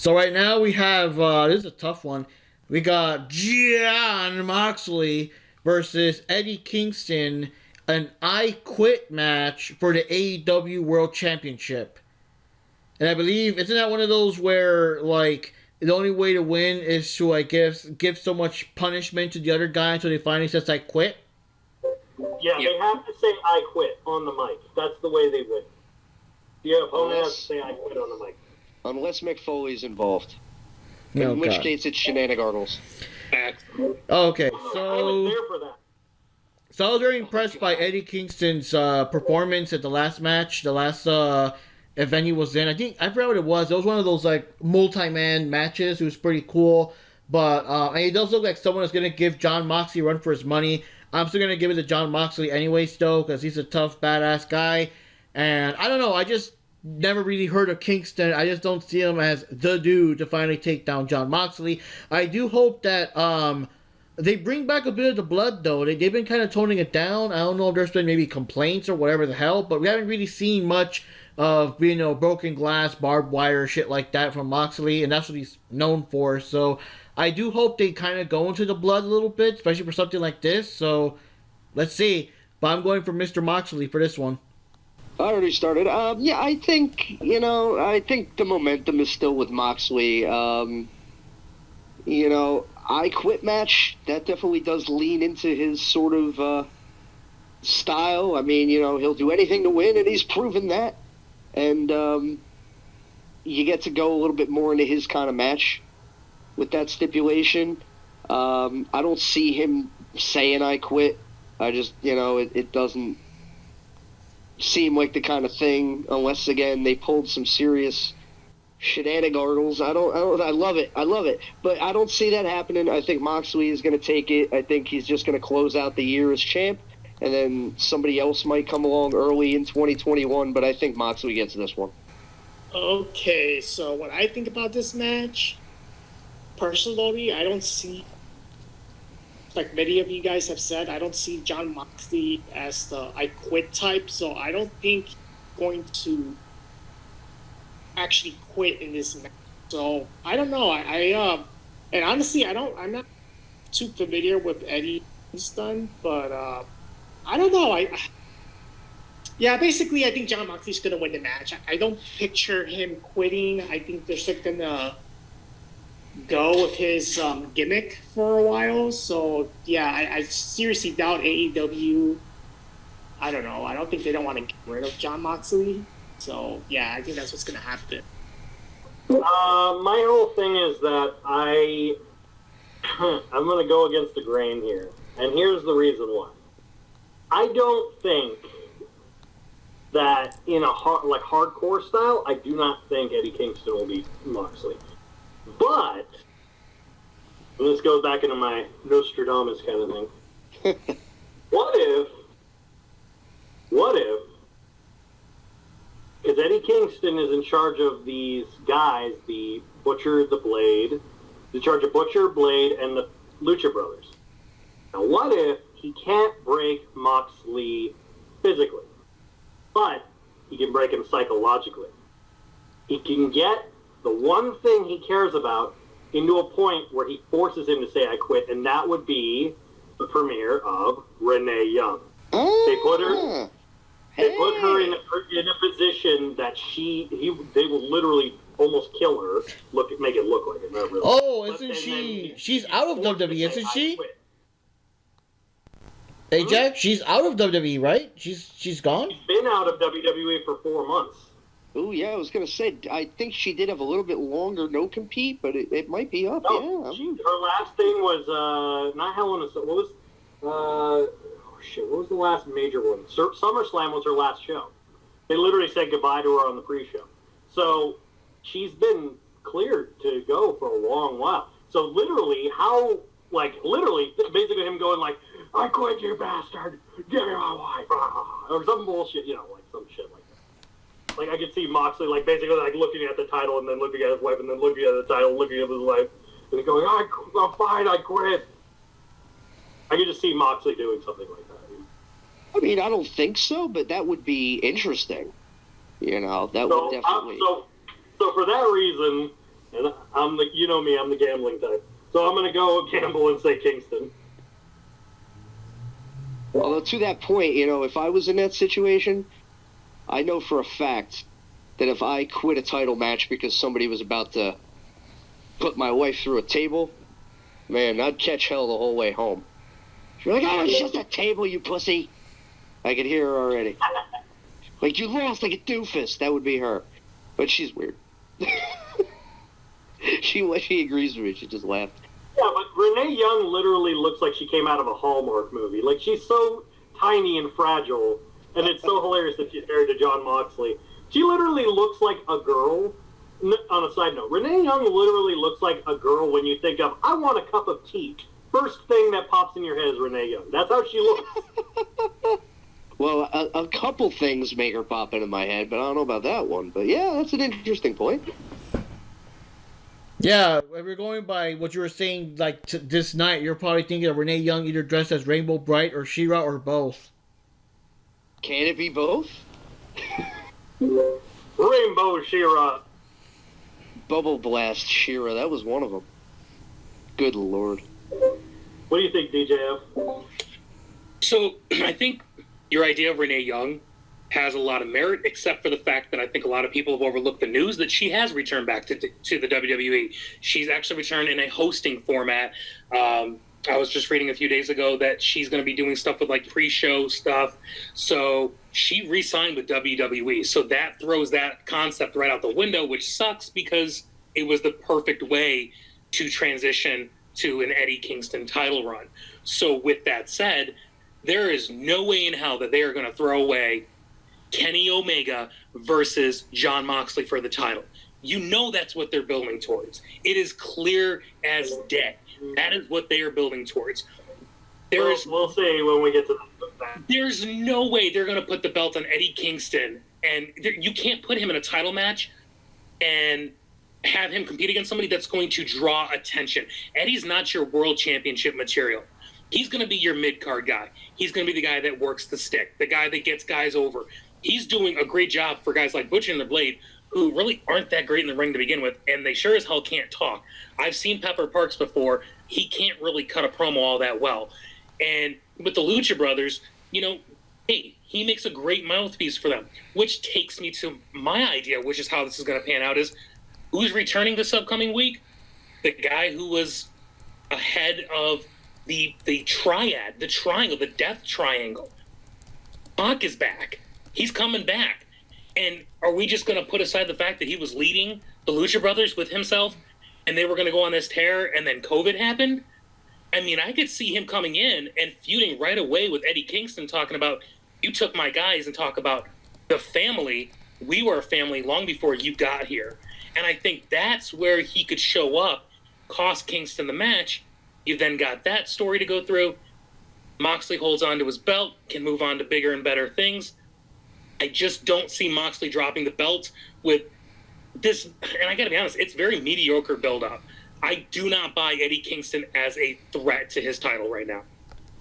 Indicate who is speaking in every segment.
Speaker 1: So right now we have, this is a tough one. We got Jon Moxley versus Eddie Kingston, an I Quit match for the AEW World Championship. And I believe, isn't that one of those where, like, the only way to win is to, I guess, give so much punishment to the other guy until they finally says, I quit?
Speaker 2: Yeah, they have to say, I quit on the mic. That's the way they win. The opponent has to say, I quit on the mic.
Speaker 3: Unless Mick Foley's involved. In which case, it's shenanigans.
Speaker 1: Okay,
Speaker 2: so... I was there for that.
Speaker 1: So I was very impressed by Eddie Kingston's performance at the last match, the last event he was in. I forgot what it was. It was one of those like multi-man matches. It was pretty cool. But and he does look like someone that's going to give Jon Moxley a run for his money. I'm still going to give it to Jon Moxley anyways, though, because he's a tough, badass guy. And I don't know, I just never really heard of Kingston. I just don't see him as the dude to finally take down Jon Moxley. I do hope that they bring back a bit of the blood, though. They've been kind of toning it down. I don't know if there's been maybe complaints or whatever the hell, but we haven't really seen much of, broken glass, barbed wire, shit like that from Moxley, and that's what he's known for. So I do hope they kind of go into the blood a little bit, especially for something like this. So let's see. But I'm going for Mr. Moxley for this one.
Speaker 3: I already started. Yeah, I think, I think the momentum is still with Moxley. I Quit match, that definitely does lean into his sort of style. I mean, he'll do anything to win, and he's proven that. And you get to go a little bit more into his kind of match with that stipulation. I don't see him saying I quit. I just, it doesn't seem like the kind of thing, unless, again, they pulled some serious shenanigans. I love it, but I don't see that happening. I think Moxley is going to take it. I think he's just going to close out the year as champ, and then somebody else might come along early in 2021, but I think Moxley gets this one.
Speaker 4: Okay, so what I think about this match, personally, I don't see, like many of you guys have said, I don't see Jon Moxley as the I Quit type, so I don't think he's going to actually quit in this match. So I don't know. And honestly, I'm not too familiar with Eddie Kingston, but I don't know. Basically, I think Jon Moxley's gonna win the match. I don't picture him quitting. I think they're still gonna go with his gimmick for a while. So yeah, I seriously doubt AEW. I don't know. I don't think they don't want to get rid of Jon Moxley. So yeah, I think that's what's gonna happen.
Speaker 2: My whole thing is that I'm gonna go against the grain here, and here's the reason why. I don't think that in a hardcore style, I do not think Eddie Kingston will beat Moxley. But, and this goes back into my Nostradamus kind of thing. What if, because Eddie Kingston is in charge of these guys, the Butcher, the Blade, he's in charge of Butcher, Blade, and the Lucha Brothers. Now what if he can't break Moxley physically, but he can break him psychologically? He can get the one thing he cares about into a point where he forces him to say, I quit, and that would be the premiere of Renee Young. They put her in a position that they will literally almost kill her, make it look like it, not really.
Speaker 1: Oh, isn't she? She's out of WWE, isn't she? Hey, Jack, she's out of WWE, right? She's gone?
Speaker 2: She's been out of WWE for 4 months.
Speaker 3: Oh, yeah, I was going to say, I think she did have a little bit longer no compete, but it might be up,
Speaker 2: no,
Speaker 3: yeah.
Speaker 2: Her last thing was, not Hell in a Cell, what was the last major one? SummerSlam was her last show. They literally said goodbye to her on the pre-show. So, she's been cleared to go for a long while. So, literally, basically him going like, I quit, you bastard, give me my wife, or some bullshit, some shit like that. Like, I could see Moxley, basically, looking at the title, and then looking at his wife, and then looking at the title, looking at his wife, and going, I'm fine, I quit. I could just see Moxley doing something like that.
Speaker 3: I mean, I don't think so, but that would be interesting. That would definitely...
Speaker 2: So for that reason, and You know me, I'm the gambling type. So I'm going to go gamble and say Kingston.
Speaker 3: Although to that point, if I was in that situation, I know for a fact that if I quit a title match because somebody was about to put my wife through a table, man, I'd catch hell the whole way home. She'd be like, "Oh, it's just a table, you pussy." I could hear her already. Like, "You lost like a doofus." That would be her. But she's weird. She agrees with me. She just laughed.
Speaker 2: Yeah, but Renee Young literally looks like she came out of a Hallmark movie. Like, she's so tiny and fragile, and it's so hilarious that she's married to Jon Moxley. She literally looks like a girl. On a side note, Renee Young literally looks like a girl when you think of, "I want a cup of tea." First thing that pops in your head is Renee Young. That's how she looks.
Speaker 3: Well, a couple things make her pop into my head, but I don't know about that one. But yeah, that's an interesting point.
Speaker 1: Yeah, if we're going by what you were saying, like this night, you're probably thinking of Renee Young either dressed as Rainbow Bright or She-Ra or both.
Speaker 3: Can it be both?
Speaker 2: Rainbow She-Ra.
Speaker 3: Bubble Blast She-Ra, that was one of them. Good Lord.
Speaker 2: What do you think, DJF?
Speaker 5: So, I think your idea of Renee Young has a lot of merit, except for the fact that I think a lot of people have overlooked the news that she has returned back to the WWE. She's actually returned in a hosting format. I was just reading a few days ago that she's going to be doing stuff with like pre-show stuff. So she re-signed with WWE. So that throws that concept right out the window, which sucks because it was the perfect way to transition to an Eddie Kingston title run. So with that said, there is no way in hell that they are going to throw away Kenny Omega versus Jon Moxley for the title. You know that's what they're building towards. It is clear as day. That is what they are building towards.
Speaker 2: We'll see when we get to that.
Speaker 5: There's no way they're going to put the belt on Eddie Kingston, and you can't put him in a title match and have him compete against somebody that's going to draw attention. Eddie's not your world championship material. He's going to be your mid-card guy. He's going to be the guy that works the stick, the guy that gets guys over. He's doing a great job for guys like Butcher and the Blade, who really aren't that great in the ring to begin with, and they sure as hell can't talk. I've seen Pepper Parks before. He can't really cut a promo all that well. And with the Lucha Brothers, hey, he makes a great mouthpiece for them, which takes me to my idea, which is how this is going to pan out, is who's returning this upcoming week? The guy who was ahead of the triad, the triangle, the death triangle. Pac is back. He's coming back. And are we just going to put aside the fact that he was leading the Lucha Brothers with himself and they were going to go on this tear and then COVID happened? I mean, I could see him coming in and feuding right away with Eddie Kingston, talking about, "You took my guys," and talk about the family. We were a family long before you got here. And I think that's where he could show up, cost Kingston the match. You then got that story to go through. Moxley holds on to his belt, can move on to bigger and better things. I just don't see Moxley dropping the belt with this. And I got to be honest, it's very mediocre build-up. I do not buy Eddie Kingston as a threat to his title right now.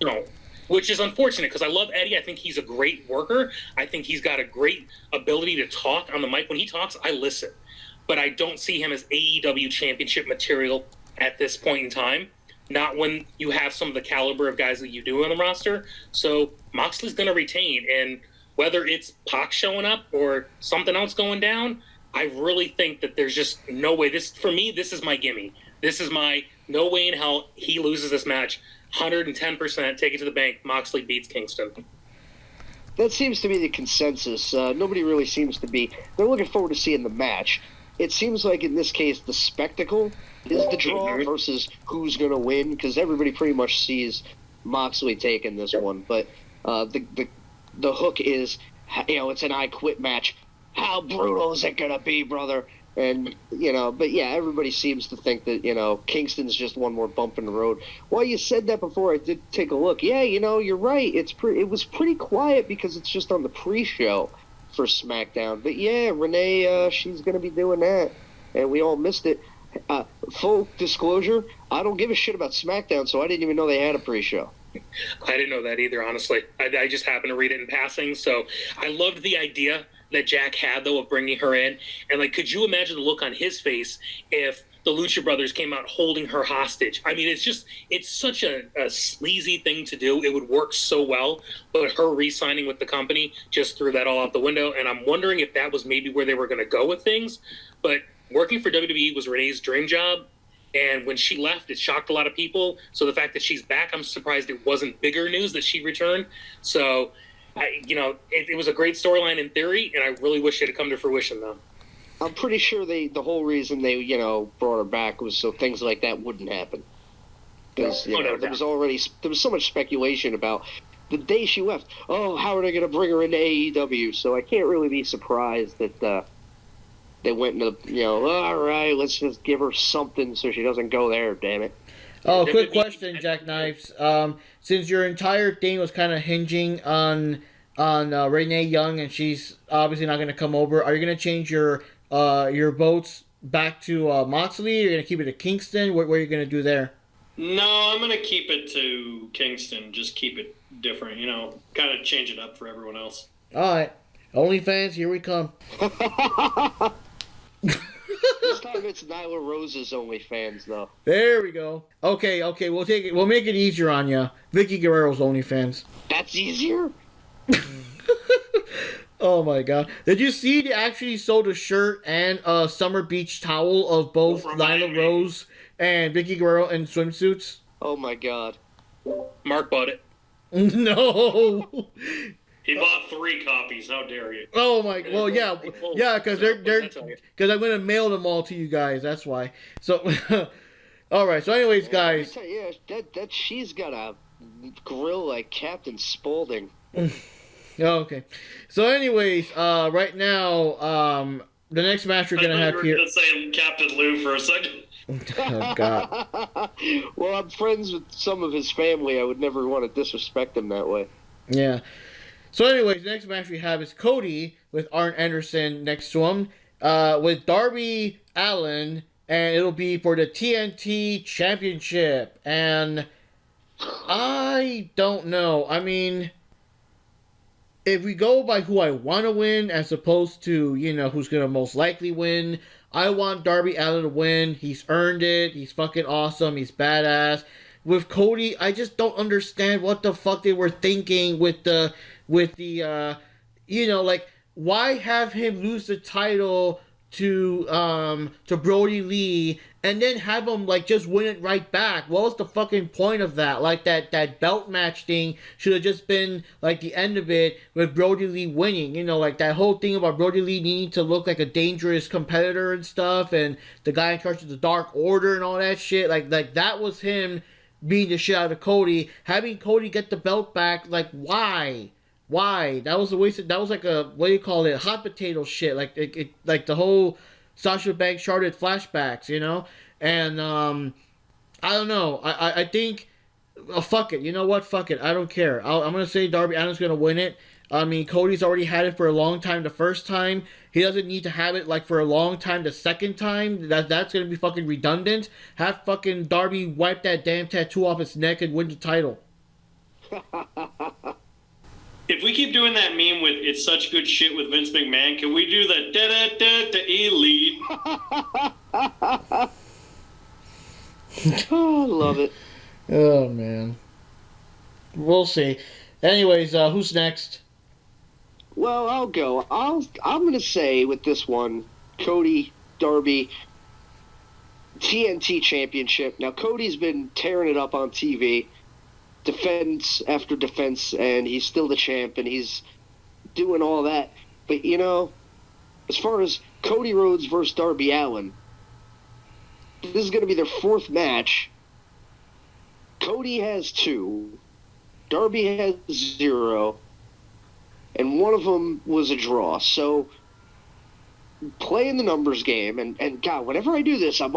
Speaker 5: No. Which is unfortunate because I love Eddie. I think he's a great worker. I think he's got a great ability to talk on the mic. When he talks, I listen. But I don't see him as AEW championship material at this point in time. Not when you have some of the caliber of guys that you do on the roster. So Moxley's going to retain. And whether it's Pac showing up or something else going down, I really think that there's just no way. For me, this is my gimme. This is my no way in hell he loses this match. 110%, take it to the bank. Moxley beats Kingston.
Speaker 3: That seems to be the consensus. Nobody really seems to be. They're looking forward to seeing the match. It seems like in this case the spectacle is the draw versus who's going to win, because everybody pretty much sees Moxley taking this one. But the hook is, it's an I Quit match. How brutal is it going to be, brother? And, but yeah, everybody seems to think that, Kingston's just one more bump in the road. Well, you said that before. I did take a look. Yeah, you're right. It was pretty quiet because it's just on the pre-show for SmackDown. But yeah, Renee, she's going to be doing that. And we all missed it. Full disclosure, I don't give a shit about SmackDown, so I didn't even know they had a pre-show.
Speaker 5: I didn't know that either, honestly. I just happened to read it in passing. So I loved the idea that Jack had, though, of bringing her in. And, could you imagine the look on his face if the Lucha Brothers came out holding her hostage. I mean, it's such a sleazy thing to do. It would work so well, but her re-signing with the company just threw that all out the window, and I'm wondering if that was maybe where they were going to go with things. But working for WWE was Renee's dream job, and when she left, it shocked a lot of people. So the fact that she's back, I'm surprised it wasn't bigger news that she returned. So, it was a great storyline in theory, and I really wish it had come to fruition, though.
Speaker 3: I'm pretty sure the whole reason they, brought her back was so things like that wouldn't happen. Because, there was so much speculation about the day she left. Oh, how are they going to bring her into AEW? So I can't really be surprised that they went into, all right, let's just give her something so she doesn't go there, damn it.
Speaker 1: Oh, quick question, Jackknives. Since your entire thing was kind of hinging on Renee Young, and she's obviously not going to come over, are you going to change your votes back to Moxley? You're going to keep it to Kingston? What are you going to do there?
Speaker 6: No, I'm going to keep it to Kingston. Just keep it different, kind of change it up for everyone else.
Speaker 1: All right. OnlyFans, here we come.
Speaker 3: This time it's Nyla Rose's OnlyFans, though.
Speaker 1: There we go. Okay, we'll take it. We'll make it easier on you. Vicky Guerrero's OnlyFans.
Speaker 3: That's easier?
Speaker 1: Oh my god. Did you see they actually sold a shirt and a Summer Beach towel of both Nyla Rose and Vicky Guerrero in swimsuits?
Speaker 3: Oh my god.
Speaker 5: Mark bought it.
Speaker 1: No.
Speaker 6: He bought 3 copies. How dare you?
Speaker 1: Oh my. Well, yeah, because because I'm gonna mail them all to you guys. That's why. So, all right. So, anyways, guys.
Speaker 3: Yeah, that she's got a grill like Captain Spaulding.
Speaker 1: Okay. So, anyways, right now, the next match we're gonna have here.
Speaker 6: You were gonna say Captain Lou for a second.
Speaker 1: Oh God.
Speaker 3: Well, I'm friends with some of his family. I would never want to disrespect him that way.
Speaker 1: Yeah. So, anyways, the next match we have is Cody with Arn Anderson next to him, with Darby Allin, and it'll be for the TNT Championship. And I don't know. I mean, if we go by who I want to win as opposed to, who's going to most likely win, I want Darby Allin to win. He's earned it. He's fucking awesome. He's badass. With Cody, I just don't understand what the fuck they were thinking with the why have him lose the title to Brody Lee and then have him just win it right back? What was the fucking point of that? That belt match thing should have just been the end of it with Brody Lee winning. That whole thing about Brody Lee needing to look like a dangerous competitor and stuff, and the guy in charge of the Dark Order and all that shit. Like that was him beating the shit out of Cody, having Cody get the belt back. Why? That was a waste of, that was a hot potato shit. The whole Sasha Banks Charlotte flashbacks, and I don't know. I think fuck it. You know what? Fuck it. I don't care. I'm gonna say Darby Allin's gonna win it. I mean, Cody's already had it for a long time the first time. He doesn't need to have it for a long time the second time. That's gonna be fucking redundant. Have fucking Darby wipe that damn tattoo off his neck and win the title.
Speaker 6: If we keep doing that meme with "It's such good shit" with Vince McMahon, can we do the da-da-da-da elite?
Speaker 3: Oh, I love it.
Speaker 1: Oh man. We'll see. Anyways, who's next?
Speaker 3: Well, I'll go. I'm gonna say with this one, Cody, Darby, TNT Championship. Now Cody's been tearing it up on TV, defense after defense, and he's still the champ, and he's doing all that. But as far as Cody Rhodes versus Darby Allin, this is gonna be their 4th match. Cody has 2, Darby has 0. And one of them was a draw. So, playing the numbers game, and God, whenever I do this, I'm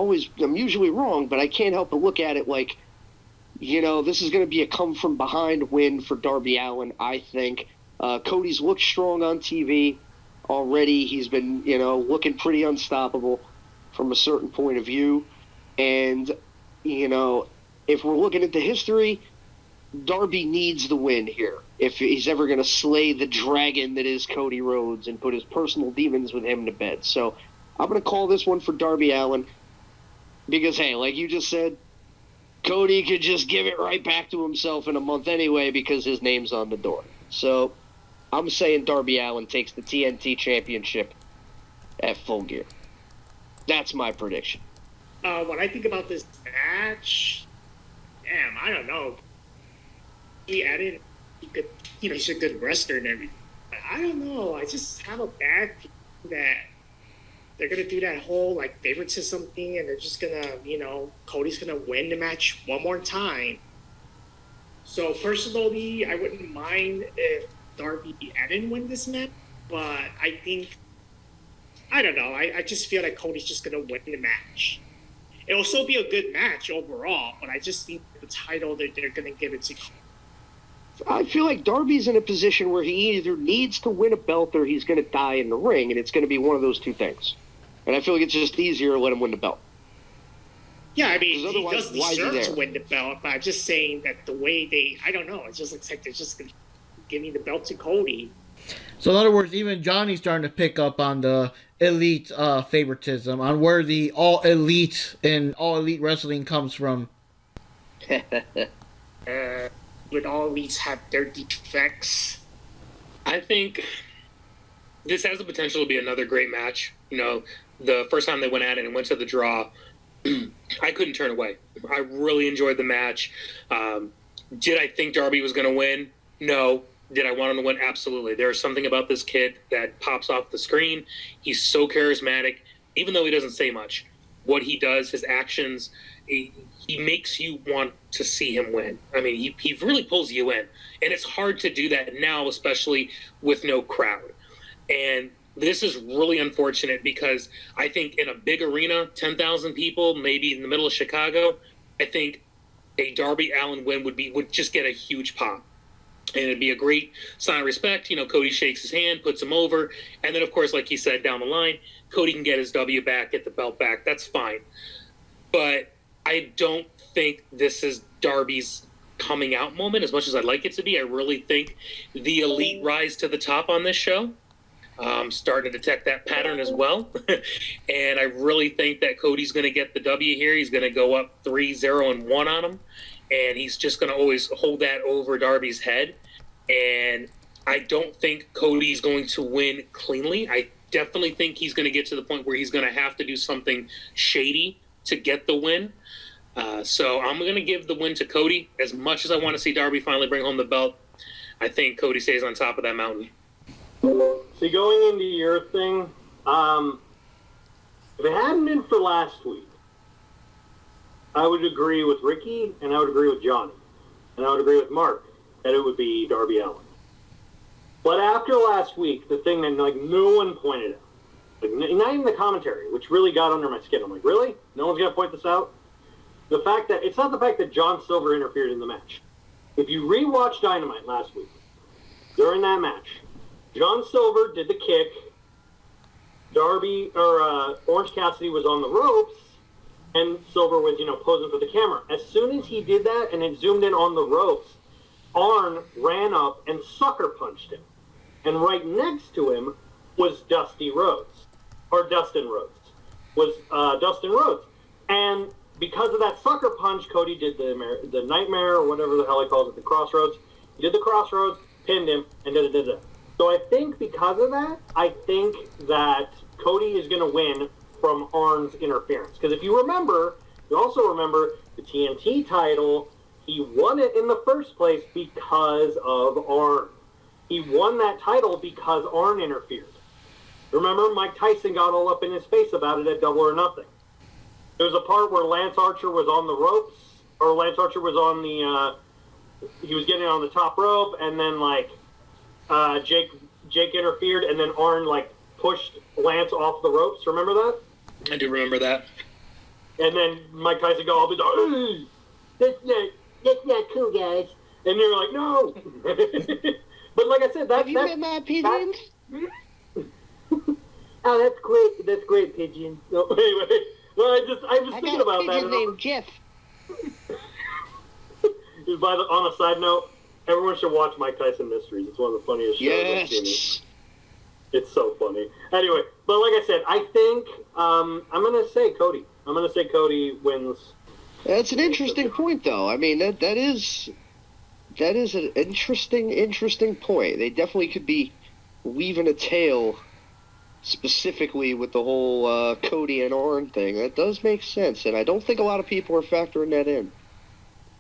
Speaker 3: usually wrong, but I can't help but look at it this is going to be a come-from-behind win for Darby Allin, I think. Cody's looked strong on TV already. He's been, looking pretty unstoppable from a certain point of view. And, if we're looking at the history, Darby needs the win here if he's ever going to slay the dragon that is Cody Rhodes and put his personal demons with him to bed. So I'm going to call this one for Darby Allin. Because, hey, like you just said, Cody could just give it right back to himself in a month anyway because his name's on the door. So I'm saying Darby Allin takes the TNT Championship at Full Gear. That's my prediction.
Speaker 4: When I think about this match, damn, I don't know. He added, he's a good wrestler and everything. But I don't know. I just have a bad feeling that they're gonna do that whole like favoritism thing, and they're just gonna, Cody's gonna win the match one more time. So personally, I wouldn't mind if Darby Allin win this match, but I think, I don't know. I just feel like Cody's just gonna win the match. It'll still be a good match overall, but I just think the title that they're going to give it to.
Speaker 3: I feel like Darby's in a position where he either needs to win a belt or he's going to die in the ring, and it's going to be one of those two things. And I feel like it's just easier to let him win the belt.
Speaker 4: Yeah, I mean, he does deserve to win the belt, but I'm just saying that the way I don't know, it just looks like they're just going to give me the belt to Cody.
Speaker 1: So in other words, even Johnny's starting to pick up on the elite favoritism, on where the all elite in all elite wrestling comes from.
Speaker 4: Would all elites have their defects?
Speaker 5: I think this has the potential to be another great match. The first time they went at it and went to the draw, I couldn't turn away. I really enjoyed the match. Did I think Darby was going to win? No. Did I want him to win? Absolutely. There's something about this kid that pops off the screen. He's so charismatic, even though he doesn't say much. What he does, his actions, he makes you want to see him win. I mean, he really pulls you in. And it's hard to do that now, especially with no crowd. And this is really unfortunate because I think in a big arena, 10,000 people, maybe in the middle of Chicago, I think a Darby Allin win would just get a huge pop. And it'd be a great sign of respect. Cody shakes his hand, puts him over. And then, of course, like he said, down the line, Cody can get his W back, get the belt back. That's fine. But I don't think this is Darby's coming out moment as much as I'd like it to be. I really think the elite rise to the top on this show. I'm starting to detect that pattern as well. And I really think that Cody's going to get the W here. He's going to go up 3-0-1 on him. And he's just going to always hold that over Darby's head. And I don't think Cody's going to win cleanly. I definitely think he's going to get to the point where he's going to have to do something shady to get the win. So I'm going to give the win to Cody. As much as I want to see Darby finally bring home the belt, I think Cody stays on top of that mountain.
Speaker 2: See, going into your thing, if it hadn't been for last week, I would agree with Ricky, and I would agree with Johnny, and I would agree with Mark that it would be Darby Allin. But after last week, the thing that no one pointed out, not even the commentary, which really got under my skin. I'm like, really? No one's going to point this out? The fact that it's not the fact that John Silver interfered in the match. If you rewatch Dynamite last week, during that match, John Silver did the kick. Orange Cassidy was on the ropes. And Silver was, posing for the camera. As soon as he did that and it zoomed in on the ropes, Arn ran up and sucker punched him. And right next to him was Dustin Rhodes. Dustin Rhodes. And because of that sucker punch, Cody did the nightmare or whatever the hell he calls it, the crossroads. He did the crossroads, pinned him, and did it. So I think because of that, I think that Cody is going to win from Arn's interference. Because if you also remember the TNT title, he won it in the first place because of Arn. He won that title because Arn interfered. Remember, Mike Tyson got all up in his face about it at Double or Nothing. There was a part where Lance Archer was on the ropes, or Lance Archer was on he was getting on the top rope, and then Jake interfered, and then Arn pushed Lance off the ropes. Remember that?
Speaker 5: I do remember that.
Speaker 2: And then Mike Tyson go up and go, that's not cool, guys. And they're like, no. But like I said,
Speaker 3: have you met my pigeons?
Speaker 2: Oh, that's great, pigeon. No, anyway, well, I'm just thinking about that. I got a pigeon named Jeff. On a side note, everyone should watch Mike Tyson Mysteries. It's one of the funniest shows I've seen. It's so funny. Anyway, but like I said, I think I'm going to say Cody. I'm gonna say Cody wins.
Speaker 3: That's an interesting point, though. I mean, that is an interesting point. They definitely could be weaving a tale specifically with the whole Cody and Orton thing. That does make sense, and I don't think a lot of people are factoring that in.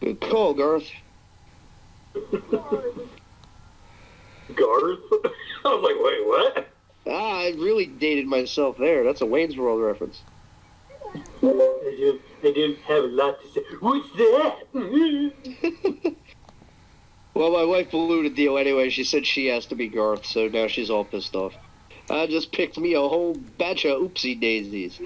Speaker 3: Good call, Garth.
Speaker 2: Garth? I was like, wait, what?
Speaker 3: I really dated myself there. That's a Wayne's World reference.
Speaker 2: I didn't have a lot to say. What's that?
Speaker 3: Well, my wife blew the deal anyway. She said she has to be Garth, so now she's all pissed off. I just picked me a whole batch of oopsie daisies.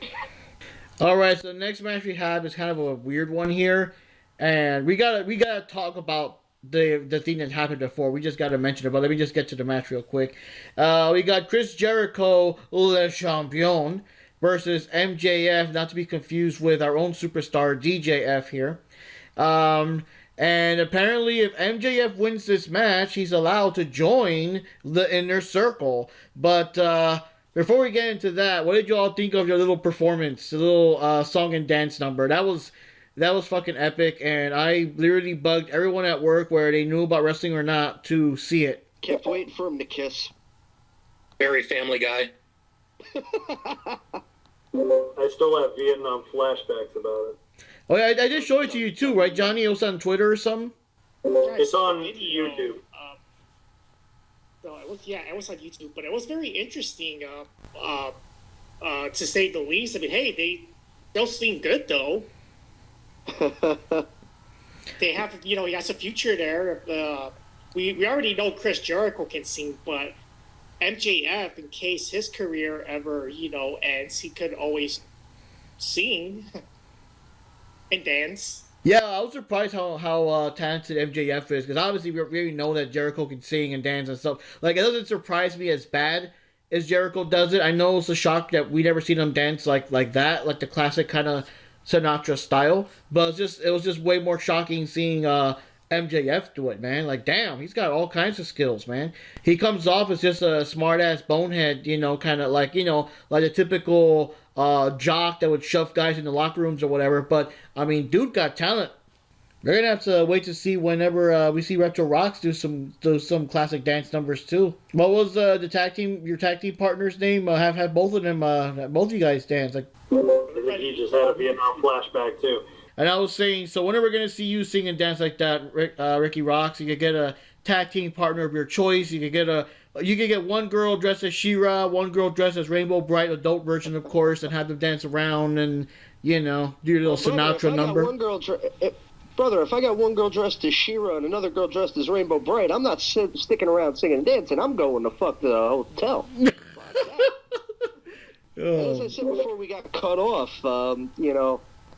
Speaker 1: All right, so the next match we have is kind of a weird one here, and we gotta talk about the thing that happened before. We just gotta mention it, but let me just get to the match real quick. We got Chris Jericho, Le Champion, versus MJF, not to be confused with our own superstar DJF here. And apparently, if MJF wins this match, he's allowed to join the Inner Circle. But before we get into that, what did you all think of your little performance, the little song and dance number? That was fucking epic, and I literally bugged everyone at work, where they knew about wrestling or not, to see it.
Speaker 3: Kept waiting for him to kiss.
Speaker 5: Very Family Guy.
Speaker 2: I still have Vietnam flashbacks about it.
Speaker 1: Oh yeah, I did show it to you too, right, Johnny? It was on Twitter or something?
Speaker 2: It's on YouTube.
Speaker 4: No, it was on YouTube, but it was very interesting, to say the least. I mean, hey, they'll seem good though. They have, he has a future there. We already know Chris Jericho can sing, but MJF, in case his career ever, ends, he could always sing and dance.
Speaker 1: Yeah, I was surprised how talented MJF is, because obviously we already know that Jericho can sing and dance and stuff. Like, it doesn't surprise me as bad as Jericho does it. I know it's a shock that we never seen him dance like that, like the classic kind of Sinatra style. But it was just way more shocking seeing MJF do it, man. Like, damn, he's got all kinds of skills, man. He comes off as just a smart-ass bonehead, kind of like a typical jock that would shove guys in the locker rooms or whatever. But, I mean, dude got talent. We're going to have to wait to see whenever we see Retro Rocks do some classic dance numbers, too. What was your tag team partner's name? Have both of them, both of you guys dance. Like,
Speaker 2: I think he just had a Vietnam flashback, too.
Speaker 1: And I was saying, so whenever we're going to see you sing and dance like that, Rikki Roxx, you could get a tag team partner of your choice. You could get one girl dressed as She-Ra, one girl dressed as Rainbow Bright, adult version, of course, and have them dance around and, do your little Sinatra number.
Speaker 3: Brother, if I got one girl dressed as She-Ra and another girl dressed as Rainbow Bright, I'm not sticking around singing and dancing. I'm going to fuck the hotel. As I said before we got cut off,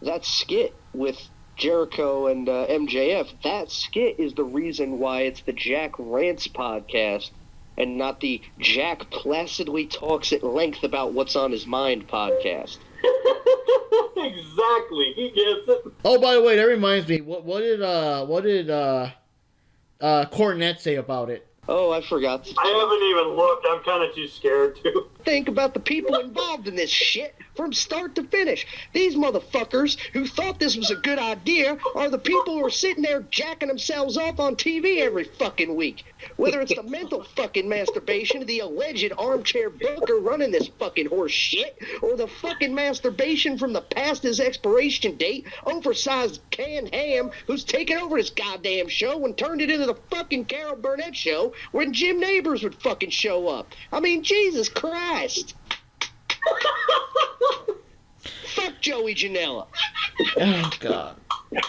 Speaker 3: that skit with Jericho and MJF, that skit is the reason why it's the Jack Rants podcast and not the Jack placidly talks at length about what's on his mind podcast.
Speaker 2: Exactly, he gets it.
Speaker 1: Oh, by the way, that reminds me. What did Cornette say about it?
Speaker 3: Oh, I forgot.
Speaker 2: I haven't even looked. I'm kind of too scared to.
Speaker 3: Think about the people involved in this shit from start to finish. These motherfuckers who thought this was a good idea are the people who are sitting there jacking themselves off on TV every fucking week. Whether it's the mental fucking masturbation of the alleged armchair booker running this fucking horse shit, or the fucking masturbation from the past his expiration date, oversized canned ham who's taken over this goddamn show and turned it into the fucking Carol Burnett show when Jim Neighbors would fucking show up. I mean, Jesus Christ. Fuck Joey Janela.
Speaker 1: Oh, God.
Speaker 2: And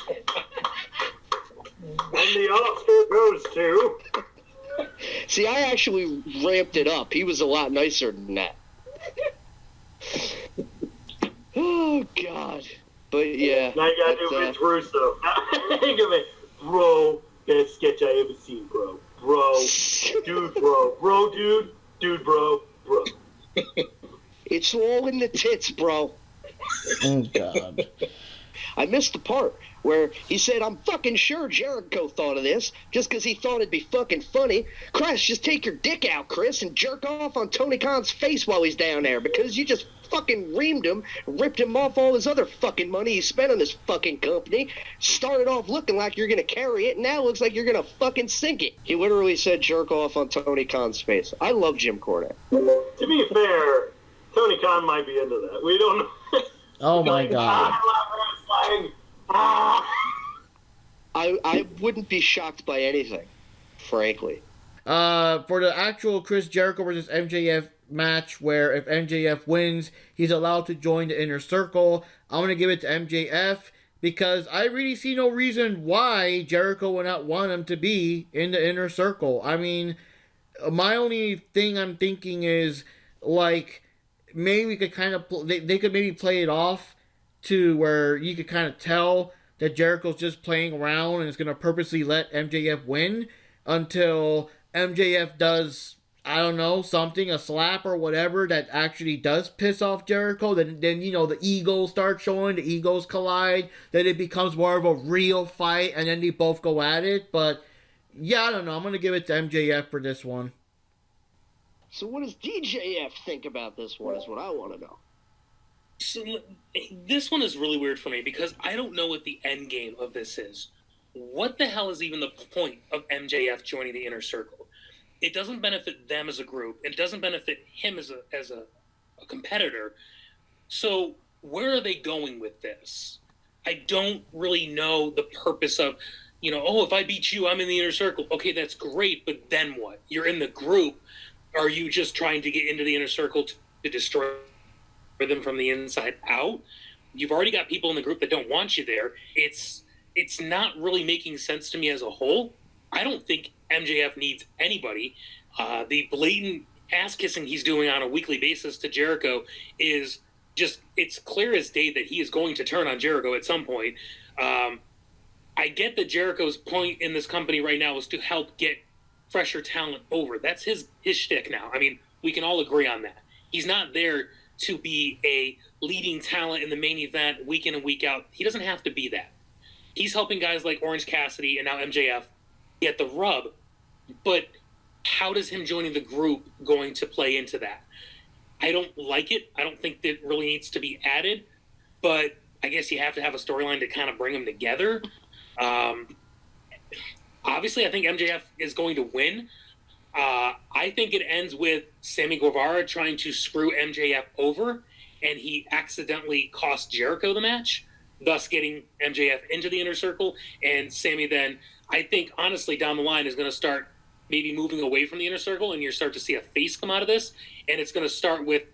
Speaker 2: the Oscar goes to...
Speaker 3: See, I actually ramped it up. He was a lot nicer than that. Oh, God. But, yeah.
Speaker 2: Now you gotta do Vince Russo. Think of it. Bro, best sketch I ever seen, bro. Bro. Dude, bro. Bro, dude. Dude, bro. Bro.
Speaker 3: It's all in the tits, bro.
Speaker 1: Oh, God.
Speaker 3: I missed the part where he said, I'm fucking sure Jericho thought of this just because he thought it'd be fucking funny. Chris, just take your dick out, Chris, and jerk off on Tony Khan's face while he's down there because you just fucking reamed him, ripped him off all his other fucking money he spent on this fucking company, started off looking like you're going to carry it, and now it looks like you're going to fucking sink it. He literally said jerk off on Tony Khan's face. I love Jim Cornette.
Speaker 2: To be fair, Tony Khan might be into that. We don't know.
Speaker 1: Oh my god.
Speaker 3: I wouldn't be shocked by anything, frankly.
Speaker 1: For the actual Chris Jericho versus MJF match, where if MJF wins, he's allowed to join the Inner Circle, I'm going to give it to MJF because I really see no reason why Jericho would not want him to be in the Inner Circle. I mean, my only thing I'm thinking is, like, maybe we could kind of, they could maybe play it off to where you could kind of tell that Jericho's just playing around and is going to purposely let MJF win until MJF does, I don't know, something, a slap or whatever that actually does piss off Jericho. Then you know, the egos start showing, the egos collide, then it becomes more of a real fight, and then they both go at it. But yeah, I don't know. I'm going to give it to MJF for this one.
Speaker 3: So what does DJF think about this one is what I want to know.
Speaker 5: So this one is really weird for me because I don't know what the end game of this is. What the hell is even the point of MJF joining the Inner Circle? It doesn't benefit them as a group. It doesn't benefit him as a competitor. So where are they going with this? I don't really know the purpose of, you know, oh, if I beat you, I'm in the Inner Circle. Okay, that's great, but then what? You're in the group. Are you just trying to get into the Inner Circle to destroy them from the inside out? You've already got people in the group that don't want you there. It's not really making sense to me as a whole. I don't think MJF needs anybody. The blatant ass-kissing he's doing on a weekly basis to Jericho is just, it's clear as day that he is going to turn on Jericho at some point. I get that Jericho's point in this company right now is to help get fresher talent over. That's his shtick now. I mean, we can all agree on that. He's not there to be a leading talent in the main event week in and week out. He doesn't have to be that. He's helping guys like Orange Cassidy and now MJF get the rub. But how does him joining the group going to play into that? I don't like it. I don't think that really needs to be added. But I guess you have to have a storyline to kind of bring them together. Obviously, I think MJF is going to win. I think it ends with Sammy Guevara trying to screw MJF over, and he accidentally cost Jericho the match, thus getting MJF into the Inner Circle. And Sammy then, I think, honestly, down the line is going to start maybe moving away from the Inner Circle, and you start to see a face come out of this. And it's going to start with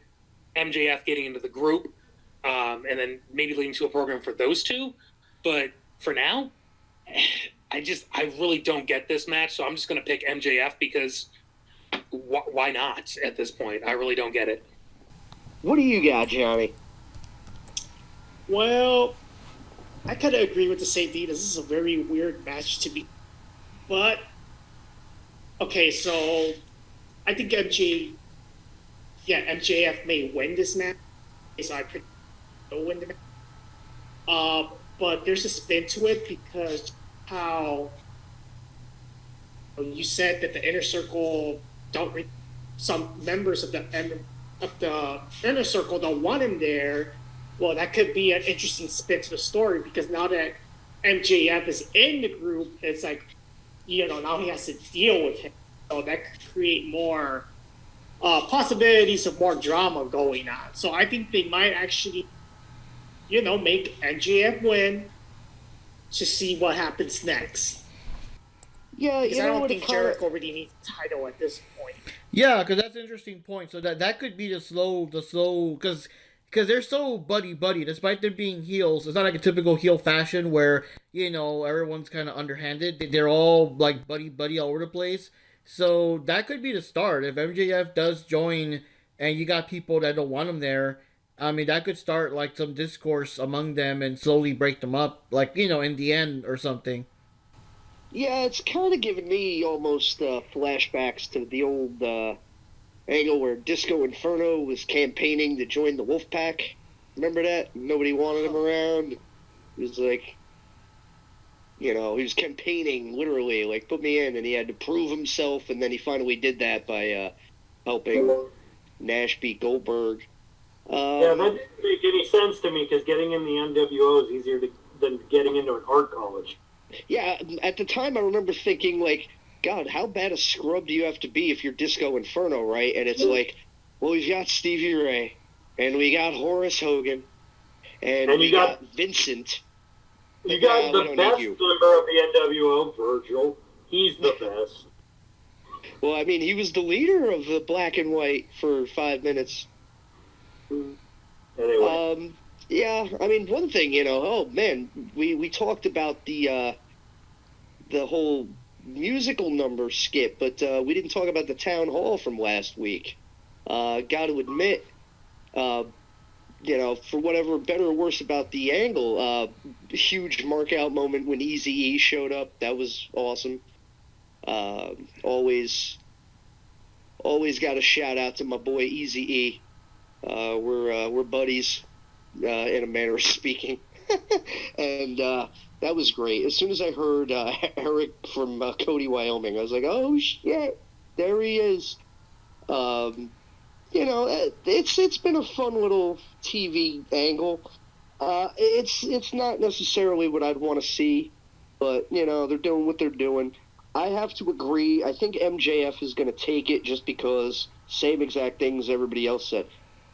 Speaker 5: MJF getting into the group, and then maybe leading to a program for those two. But for now, I really don't get this match, so I'm just going to pick MJF because why not at this point? I really don't get it.
Speaker 3: What do you got, Johnny?
Speaker 4: Well, I kind of agree with the safety. This is a very weird match to be. But, okay, so I think MJF may win this match. So I predict he'll win the match. But there's a spin to it because how you said that the Inner Circle some members of the Inner Circle don't want him there. Well, that could be an interesting spin to the story because now that MJF is in the group, it's like, you know, now he has to deal with him. So that could create more possibilities of more drama going on. So I think they might actually, you know, make MJF win to see what happens next.
Speaker 3: Yeah,
Speaker 4: because I don't think Jericho really needs a title at this point.
Speaker 1: Yeah, because that's an interesting point. So that could be the slow, because they're so buddy, despite them being heels. It's not like a typical heel fashion where, you know, everyone's kind of underhanded. They're all like buddy all over the place. So that could be the start. If MJF does join and you got people that don't want him there, I mean, that could start like some discourse among them and slowly break them up, like, you know, in the end or something.
Speaker 3: Yeah, it's kind of giving me almost flashbacks to the old angle where Disco Inferno was campaigning to join the Wolfpack. Remember that? Nobody wanted him around. He was like, he was campaigning, literally, like, put me in, and he had to prove himself, and then he finally did that by helping Nash beat Goldberg.
Speaker 2: Yeah, that didn't make any sense to me, because getting in the NWO is easier than getting into an art college.
Speaker 3: Yeah, at the time I remember thinking, like, God, how bad a scrub do you have to be if you're Disco Inferno, right? And it's like, well, we've got Stevie Ray, and we got Horace Hogan, and we got Vincent.
Speaker 2: You got the best member of the NWO, Virgil. He's the best.
Speaker 3: Well, I mean, he was the leader of the Black and White for 5 minutes.
Speaker 2: Anyway.
Speaker 3: Yeah, I mean, one thing, oh, man, we talked about the whole musical number skip, but we didn't talk about the town hall from last week. Got to admit, for whatever better or worse about the angle, huge mark-out moment when Eazy-E showed up. That was awesome. Always got a shout-out to my boy Eazy-E. We're buddies, in a manner of speaking. And that was great. As soon as I heard Eric from Cody, Wyoming, I was like, oh, shit, there he is. It's been a fun little TV angle. It's not necessarily what I'd want to see, but, they're doing what they're doing. I have to agree. I think MJF is going to take it just because same exact things everybody else said.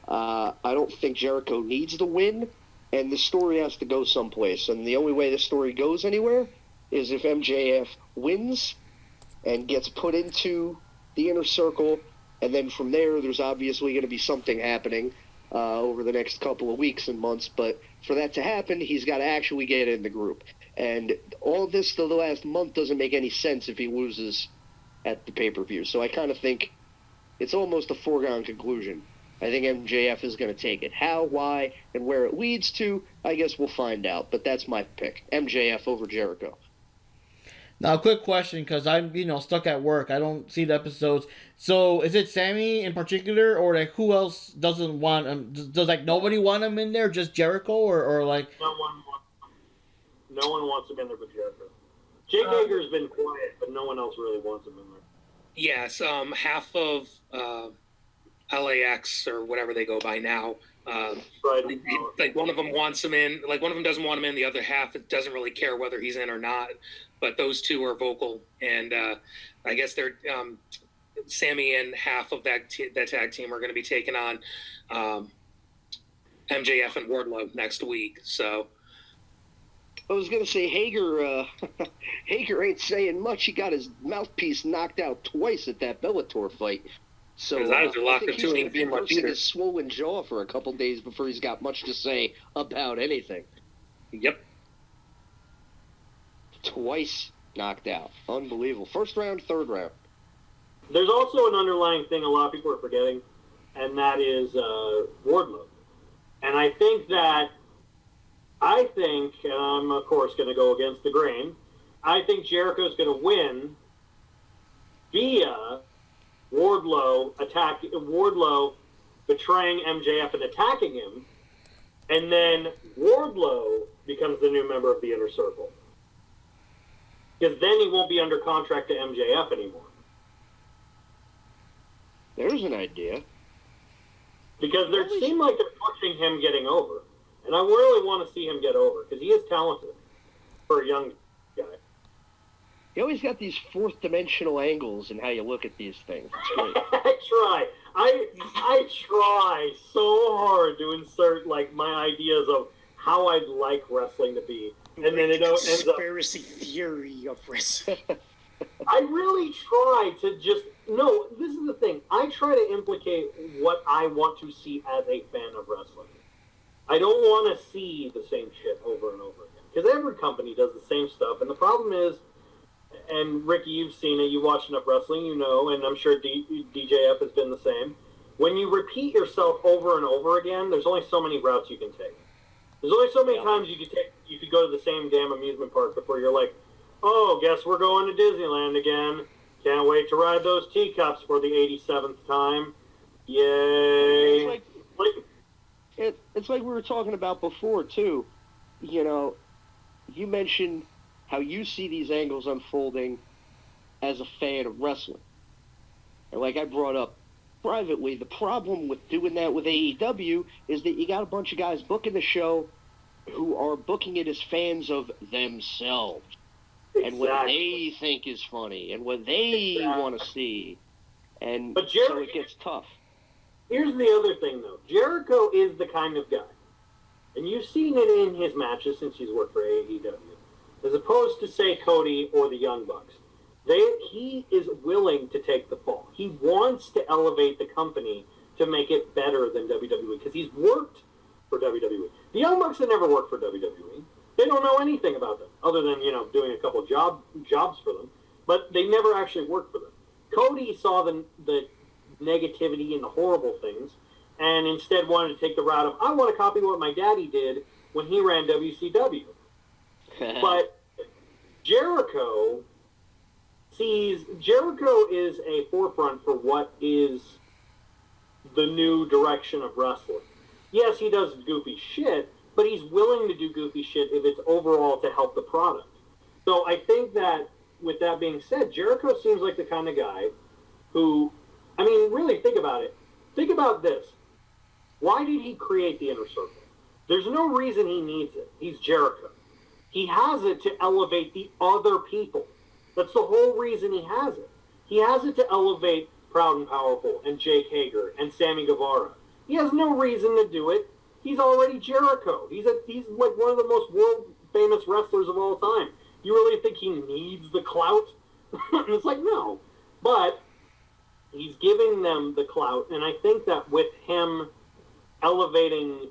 Speaker 3: I don't think Jericho needs the win, and the story has to go someplace. And the only way the story goes anywhere is if MJF wins and gets put into the Inner Circle, and then from there's obviously going to be something happening over the next couple of weeks and months. But for that to happen, he's got to actually get in the group. And all this the last month doesn't make any sense if he loses at the pay-per-view. So I kind of think it's almost a foregone conclusion. I think MJF is going to take it. How, why, and where it leads to, I guess we'll find out. But that's my pick. MJF over Jericho.
Speaker 1: Now, a quick question, because I'm, stuck at work. I don't see the episodes. So, is it Sammy in particular, or, like, who else doesn't want him? Does nobody want him in there? Just Jericho, or like...
Speaker 2: No one wants him in there but Jericho. Jake Hager's been quiet, but no one else really wants him in there.
Speaker 5: Yes, half of LAX, or whatever they go by now, like one of them wants him in, like one of them doesn't want him in, the other half doesn't really care whether he's in or not, but those two are vocal, and I guess they're Sammy and half of that tag team are going to be taking on MJF and Wardlow next week. So
Speaker 3: I was going to say Hager ain't saying much. He got his mouthpiece knocked out twice at that Bellator fight. So
Speaker 5: his eyes are locked up too, and
Speaker 3: he's going to be his swollen jaw for a couple days before he's got much to say about anything.
Speaker 5: Yep.
Speaker 3: Twice knocked out. Unbelievable. First round, third round.
Speaker 2: There's also an underlying thing a lot of people are forgetting, and that is Wardlow. And I think, and I'm of course going to go against the grain, I think Jericho's going to win via Wardlow betraying MJF and attacking him, and then Wardlow becomes the new member of the Inner Circle. Because then he won't be under contract to MJF anymore.
Speaker 3: There's an idea.
Speaker 2: Because they seem like they're pushing him getting over. And I really want to see him get over, because he is talented for a young guy.
Speaker 3: You always got these fourth dimensional angles in how you look at these things. It's great.
Speaker 2: I try so hard to insert my ideas of how I'd like wrestling to be. And then it ends up
Speaker 4: conspiracy theory of wrestling.
Speaker 2: I really try to this is the thing. I try to implicate what I want to see as a fan of wrestling. I don't want to see the same shit over and over again. Because every company does the same stuff. And the problem is, and Ricky, you've seen it, you watch enough wrestling, you know, and I'm sure DJF has been the same. When you repeat yourself over and over again, there's only so many routes you can take. There's only so many times you could go to the same damn amusement park before you're like, oh, guess we're going to Disneyland again. Can't wait to ride those teacups for the 87th time. Yay.
Speaker 3: It's like we were talking about before, too. You know, you mentioned how you see these angles unfolding as a fan of wrestling. And like I brought up privately, the problem with doing that with AEW is that you got a bunch of guys booking the show who are booking it as fans of themselves.
Speaker 2: Exactly.
Speaker 3: And what they think is funny and what they want to see. And so it gets tough.
Speaker 2: Here's the other thing, though. Jericho is the kind of guy, and you've seen it in his matches since he's worked for AEW, as opposed to, say, Cody or the Young Bucks. He is willing to take the fall. He wants to elevate the company to make it better than WWE, because he's worked for WWE. The Young Bucks have never worked for WWE. They don't know anything about them, other than, doing a couple jobs for them, but they never actually worked for them. Cody saw the negativity and the horrible things, and instead wanted to take the route of, I want to copy what my daddy did when he ran WCW. But Jericho is a forefront for what is the new direction of wrestling. Yes, he does goofy shit, but he's willing to do goofy shit if it's overall to help the product. So I think that, with that being said, Jericho seems like the kind of guy who, really think about it. Think about this. Why did he create the Inner Circle? There's no reason he needs it. He's Jericho. He has it to elevate the other people. That's the whole reason he has it. He has it to elevate Proud and Powerful and Jake Hager and Sammy Guevara. He has no reason to do it. He's already Jericho. He's like one of the most world famous wrestlers of all time. You really think he needs the clout? It's like, no. But he's giving them the clout, and I think that with him elevating,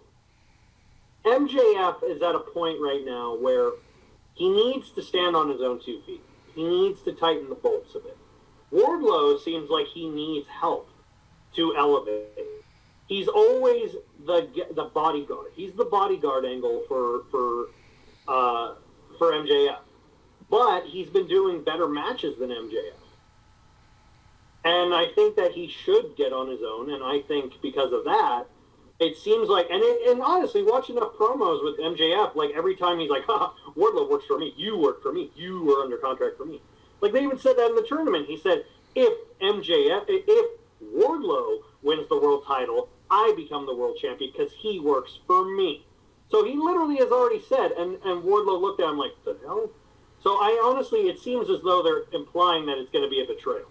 Speaker 2: MJF is at a point right now where he needs to stand on his own 2 feet. He needs to tighten the bolts a bit. Wardlow seems like he needs help to elevate. He's always the bodyguard. He's the bodyguard angle for MJF. But he's been doing better matches than MJF. And I think that he should get on his own, and I think because of that, it seems like, and honestly, watch enough promos with MJF, like every time he's like, Wardlow works for me, you work for me, you were under contract for me. Like they even said that in the tournament. He said, if Wardlow wins the world title, I become the world champion because he works for me. So he literally has already said, and Wardlow looked at him like, the hell? So I honestly, it seems as though they're implying that it's going to be a betrayal.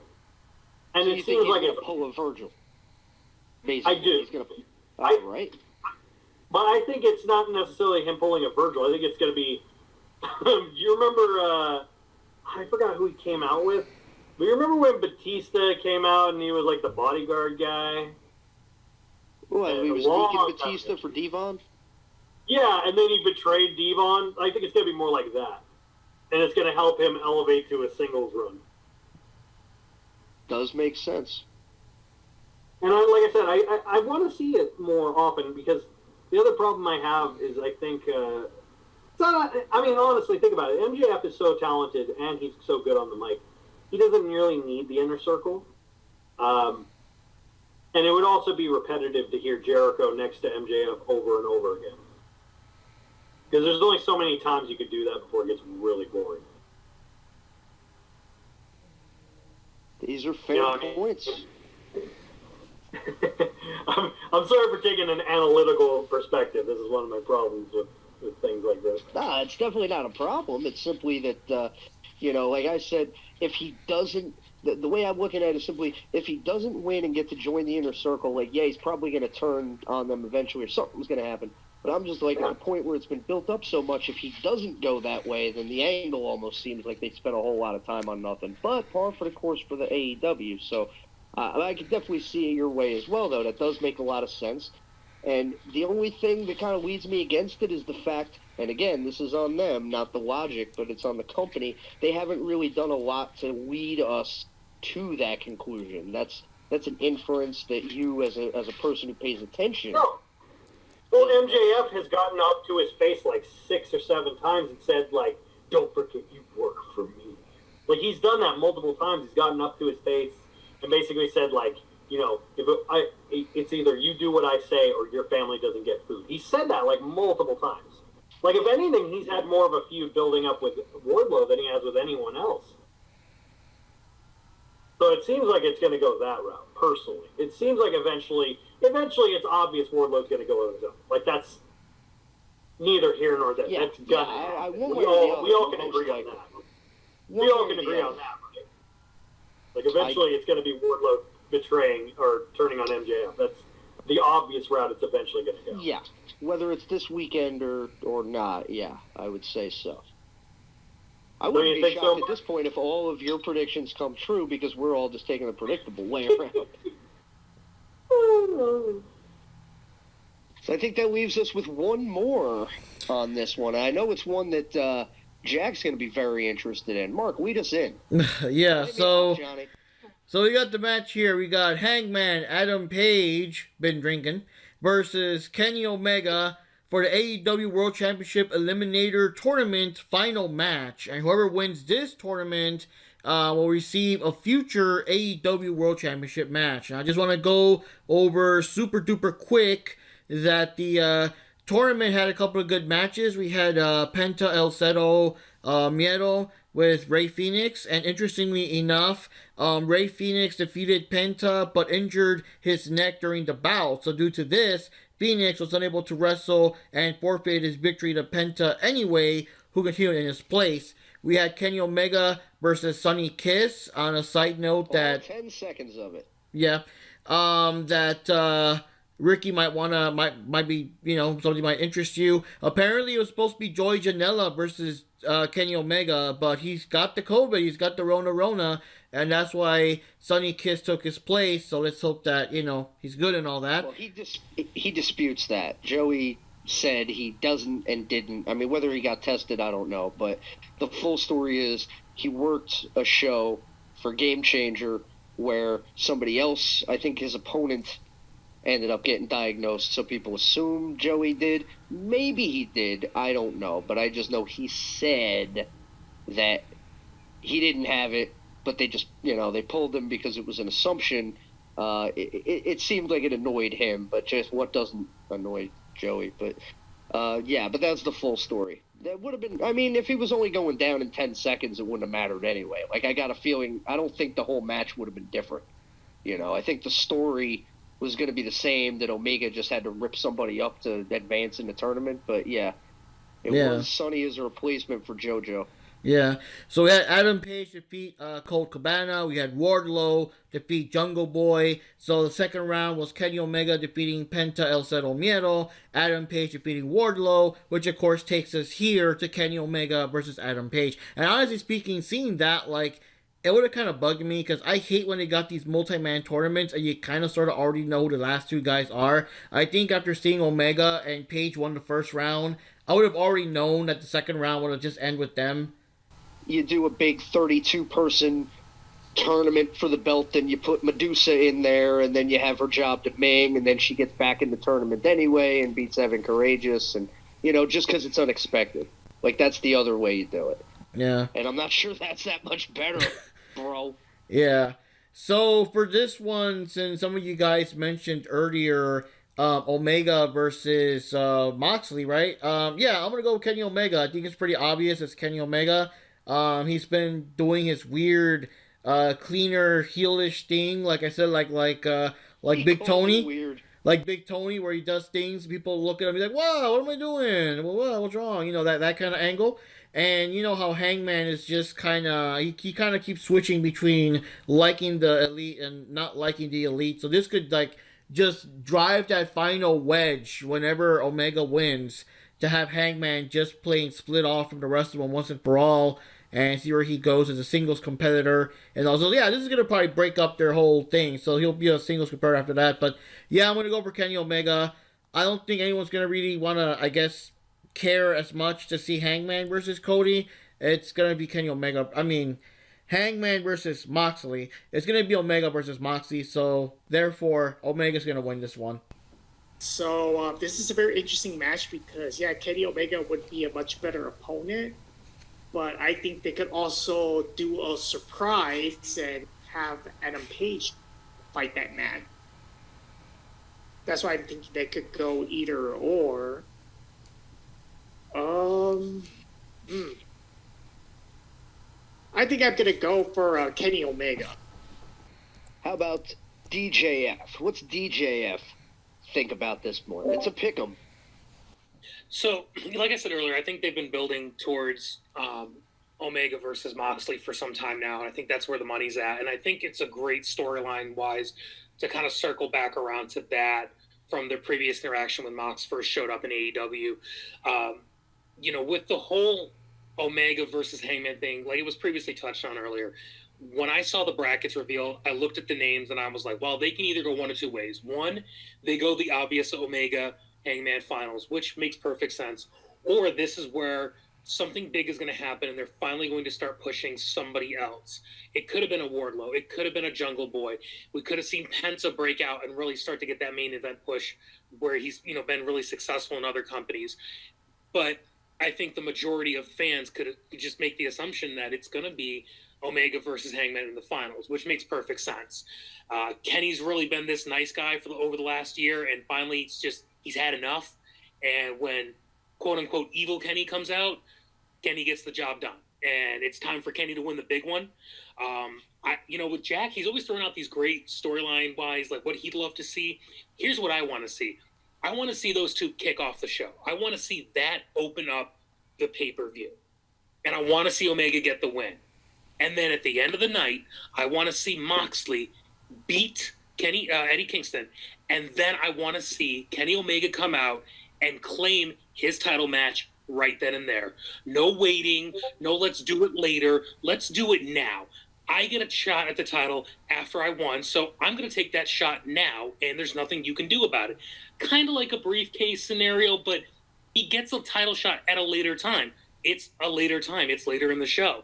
Speaker 2: And
Speaker 3: so
Speaker 2: it seems like
Speaker 3: it's a pull of Virgil. Basically,
Speaker 2: I do.
Speaker 3: He's gonna, right.
Speaker 2: But I think it's not necessarily him pulling a Virgil. I think it's going to be. You remember? I forgot who he came out with. But you remember when Batista came out and he was like the bodyguard guy?
Speaker 3: What? He was sneaking Batista for Devon?
Speaker 2: Yeah, and then he betrayed Devon. I think it's going to be more like that. And it's going to help him elevate to a singles run.
Speaker 3: Does make sense.
Speaker 2: And like I said, I want to see it more often, because the other problem I have is I think, it's not, honestly, think about it. MJF is so talented and he's so good on the mic. He doesn't really need the Inner Circle. And it would also be repetitive to hear Jericho next to MJF over and over again. Because there's only so many times you could do that before it gets really boring.
Speaker 3: These are fair points.
Speaker 2: I'm sorry for taking an analytical perspective. This is one of my problems with things like this.
Speaker 3: Nah, it's definitely not a problem. It's simply that, like I said, if he doesn't, the way I'm looking at it is simply, if he doesn't win and get to join the Inner Circle, like, yeah, he's probably going to turn on them eventually, or something's going to happen. But I'm just like, at the point where it's been built up so much, if he doesn't go that way, then the angle almost seems like they spent a whole lot of time on nothing. But par for the course for the AEW. So I could definitely see it your way as well, though. That does make a lot of sense. And the only thing that kind of leads me against it is the fact, and again, this is on them, not the logic, but it's on the company. They haven't really done a lot to lead us to that conclusion. That's an inference that you, as a person who pays attention...
Speaker 2: No. Well, MJF has gotten up to his face like 6 or 7 times and said, like, don't forget you work for me. Like, he's done that multiple times. He's gotten up to his face and basically said, like, it's either you do what I say or your family doesn't get food. He said that, like, multiple times. Like, if anything, he's had more of a feud building up with Wardlow than he has with anyone else. So it seems like it's going to go that route, personally. It seems like eventually it's obvious Wardlow's going to go on his own. Like, that's neither here nor there.
Speaker 3: Yeah,
Speaker 2: That's
Speaker 3: yeah,
Speaker 2: gonna
Speaker 3: one
Speaker 2: we
Speaker 3: way or the
Speaker 2: all,
Speaker 3: other,
Speaker 2: we all can
Speaker 3: most
Speaker 2: agree on
Speaker 3: likely.
Speaker 2: that.
Speaker 3: One
Speaker 2: We all
Speaker 3: way
Speaker 2: can
Speaker 3: or the
Speaker 2: agree
Speaker 3: other.
Speaker 2: on that, right? Like, eventually it's going to be Wardlow betraying or turning on MJF. That's the obvious route it's eventually going to go.
Speaker 3: Yeah, whether it's this weekend or not, yeah, I would say so. I wouldn't
Speaker 2: you
Speaker 3: be
Speaker 2: think
Speaker 3: shocked
Speaker 2: so?
Speaker 3: at this point if all of your predictions come true because we're all just taking the predictable way around. So I think that leaves us with one more on this one. I know it's one that Jack's going to be very interested in. Mark, lead us in.
Speaker 1: Yeah,
Speaker 3: Let me
Speaker 1: so
Speaker 3: off, Johnny.
Speaker 1: so we got the match here. We got Hangman Adam Page, been drinking, versus Kenny Omega for the AEW World Championship Eliminator Tournament final match. And whoever wins this tournament will receive a future AEW World Championship match. And I just want to go over super duper quick that the tournament had a couple of good matches. We had Penta El Zero Miedo with Rey Fenix, and interestingly enough, Rey Fenix defeated Penta but injured his neck during the bout. So due to this, Phoenix was unable to wrestle and forfeit his victory to Penta anyway, who continued in his place. We had Kenny Omega versus Sonny Kiss. On a side note that
Speaker 3: 10 seconds of it.
Speaker 1: yeah, that Ricky might be, something might interest you. Apparently, it was supposed to be Joey Janela versus Kenny Omega, but he's got the COVID, he's got the Rona, and that's why Sonny Kiss took his place. So let's hope that he's good and all that.
Speaker 3: Well, he disputes that. Joey said he doesn't and didn't. I mean, whether he got tested, I don't know. But the full story is he worked a show for Game Changer where somebody else, I think his opponent, ended up getting diagnosed. So people assume Joey did. Maybe he did. I don't know. But I just know he said that he didn't have it, but they just, they pulled him because it was an assumption. It seemed like it annoyed him, but just what doesn't annoy Joey? But but that's the full story. That would have been, I mean, if he was only going down in 10 seconds, it wouldn't have mattered anyway. Like, I got a feeling, I don't think the whole match would have been different. I think the story was going to be the same, that Omega just had to rip somebody up to advance in the tournament. But it was Sonny as a replacement for JoJo.
Speaker 1: Yeah, so we had Adam Page defeat Colt Cabana. We had Wardlow defeat Jungle Boy. So the second round was Kenny Omega defeating Penta El Zero Miedo. Adam Page defeating Wardlow, which of course takes us here to Kenny Omega versus Adam Page. And honestly speaking, seeing that, it would have kind of bugged me because I hate when they got these multi-man tournaments and you kind of sort of already know who the last two guys are. I think after seeing Omega and Page won the first round, I would have already known that the second round would have just ended with them.
Speaker 3: You do a big 32-person tournament for the belt, then you put Medusa in there, and then you have her job to Ming, and then she gets back in the tournament anyway and beats Evan Courageous, and, just because it's unexpected. That's the other way you do it.
Speaker 1: Yeah.
Speaker 3: And I'm not sure that's that much better, bro.
Speaker 1: Yeah. So for this one, since some of you guys mentioned earlier Omega versus Moxley, right? I'm gonna go with Kenny Omega. I think it's pretty obvious it's Kenny Omega. He's been doing his weird cleaner heelish thing, like I said, like Big Tony.
Speaker 3: Weird.
Speaker 1: Like Big Tony, where he does things, people look at him and be like, "Wow, what am I doing? Well, what's wrong?" That kind of angle. And you know how Hangman is just kind of, he kind of keeps switching between liking the Elite and not liking the Elite. So this could just drive that final wedge whenever Omega wins, to have Hangman just playing split off from the rest of them once and for all, and see where he goes as a singles competitor. And also, this is going to probably break up their whole thing, so he'll be a singles competitor after that. But I'm going to go for Kenny Omega. I don't think anyone's going to really want to, care as much to see Hangman versus Cody. It's going to be Kenny Omega. I mean, Hangman versus Moxley. It's going to be Omega versus Moxley, so therefore, Omega's going to win this one.
Speaker 4: So this is a very interesting match because, Kenny Omega would be a much better opponent. But I think they could also do a surprise and have Adam Page fight that match. That's why I'm thinking they could go either or. I think I'm gonna go for Kenny Omega.
Speaker 3: How about DJF? What's DJF think about this more? It's a pick'em.
Speaker 5: So, like I said earlier, I think they've been building towards Omega versus Moxley for some time now, and I think that's where the money's at. And I think it's a great storyline-wise to kind of circle back around to that from their previous interaction when Mox first showed up in AEW. With the whole Omega versus Hangman thing, like it was previously touched on earlier, when I saw the brackets reveal, I looked at the names and I was like, well, they can either go one of two ways. One, they go the obvious Omega Hangman finals, which makes perfect sense. Or this is where something big is going to happen and they're finally going to start pushing somebody else. It could have been a Wardlow. It could have been a Jungle Boy. We could have seen Penta break out and really start to get that main event push where he's been really successful in other companies. But I think the majority of fans could just make the assumption that it's going to be Omega versus Hangman in the finals, which makes perfect sense. Kenny's really been this nice guy over the last year, and finally he's had enough. And when quote-unquote evil Kenny comes out, Kenny gets the job done. And it's time for Kenny to win the big one. With Jack, he's always throwing out these great storyline-wise, like what he'd love to see. Here's what I want to see. I want to see those two kick off the show. I want to see that open up the pay-per-view. And I want to see Omega get the win. And then at the end of the night, I want to see Moxley beat Eddie Kingston. And then I want to see Kenny Omega come out and claim his title match right then and there. No waiting. No, let's do it later. Let's do it now. I get a shot at the title after I won, so I'm going to take that shot now, and there's nothing you can do about it. Kind of like a briefcase scenario, but he gets a title shot at a later time. It's a later time. It's later in the show.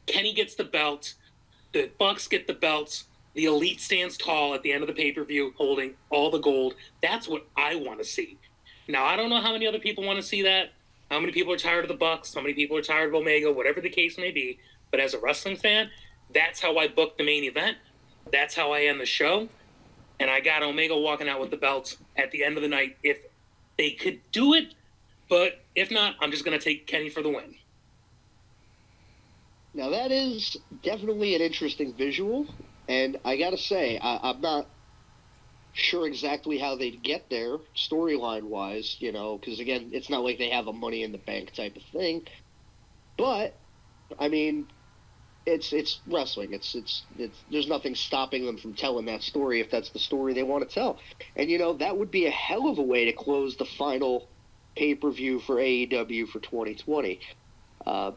Speaker 5: Kenny gets the belt. The Bucks get the belts. The Elite stands tall at the end of the pay-per-view holding all the gold. That's what I want to see. Now, I don't know how many other people want to see that. How many people are tired of the Bucks? How many people are tired of Omega? Whatever the case may be. But as a wrestling fan, that's how I book the main event. That's how I end the show. And I got Omega walking out with the belts at the end of the night if they could do it. But if not, I'm just going to take Kenny for the win.
Speaker 3: Now, that is definitely an interesting visual. And I got to say, I'm not sure exactly how they'd get there storyline-wise, because, again, it's not like they have a Money in the Bank type of thing. But, I mean, it's wrestling. It's there's nothing stopping them from telling that story if that's the story they want to tell. And, that would be a hell of a way to close the final pay-per-view for AEW for 2020.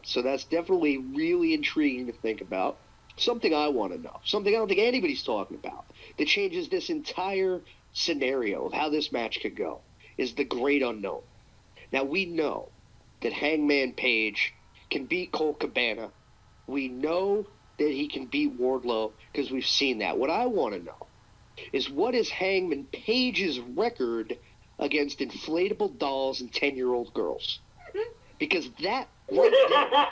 Speaker 3: So that's definitely really intriguing to think about. Something I want to know. Something I don't think anybody's talking about that changes this entire scenario of how this match could go is the great unknown. Now, we know that Hangman Page can beat Colt Cabana. We know that he can beat Wardlow because we've seen that. What I want to know is what is Hangman Page's record against inflatable dolls and 10-year-old girls? Because that right there,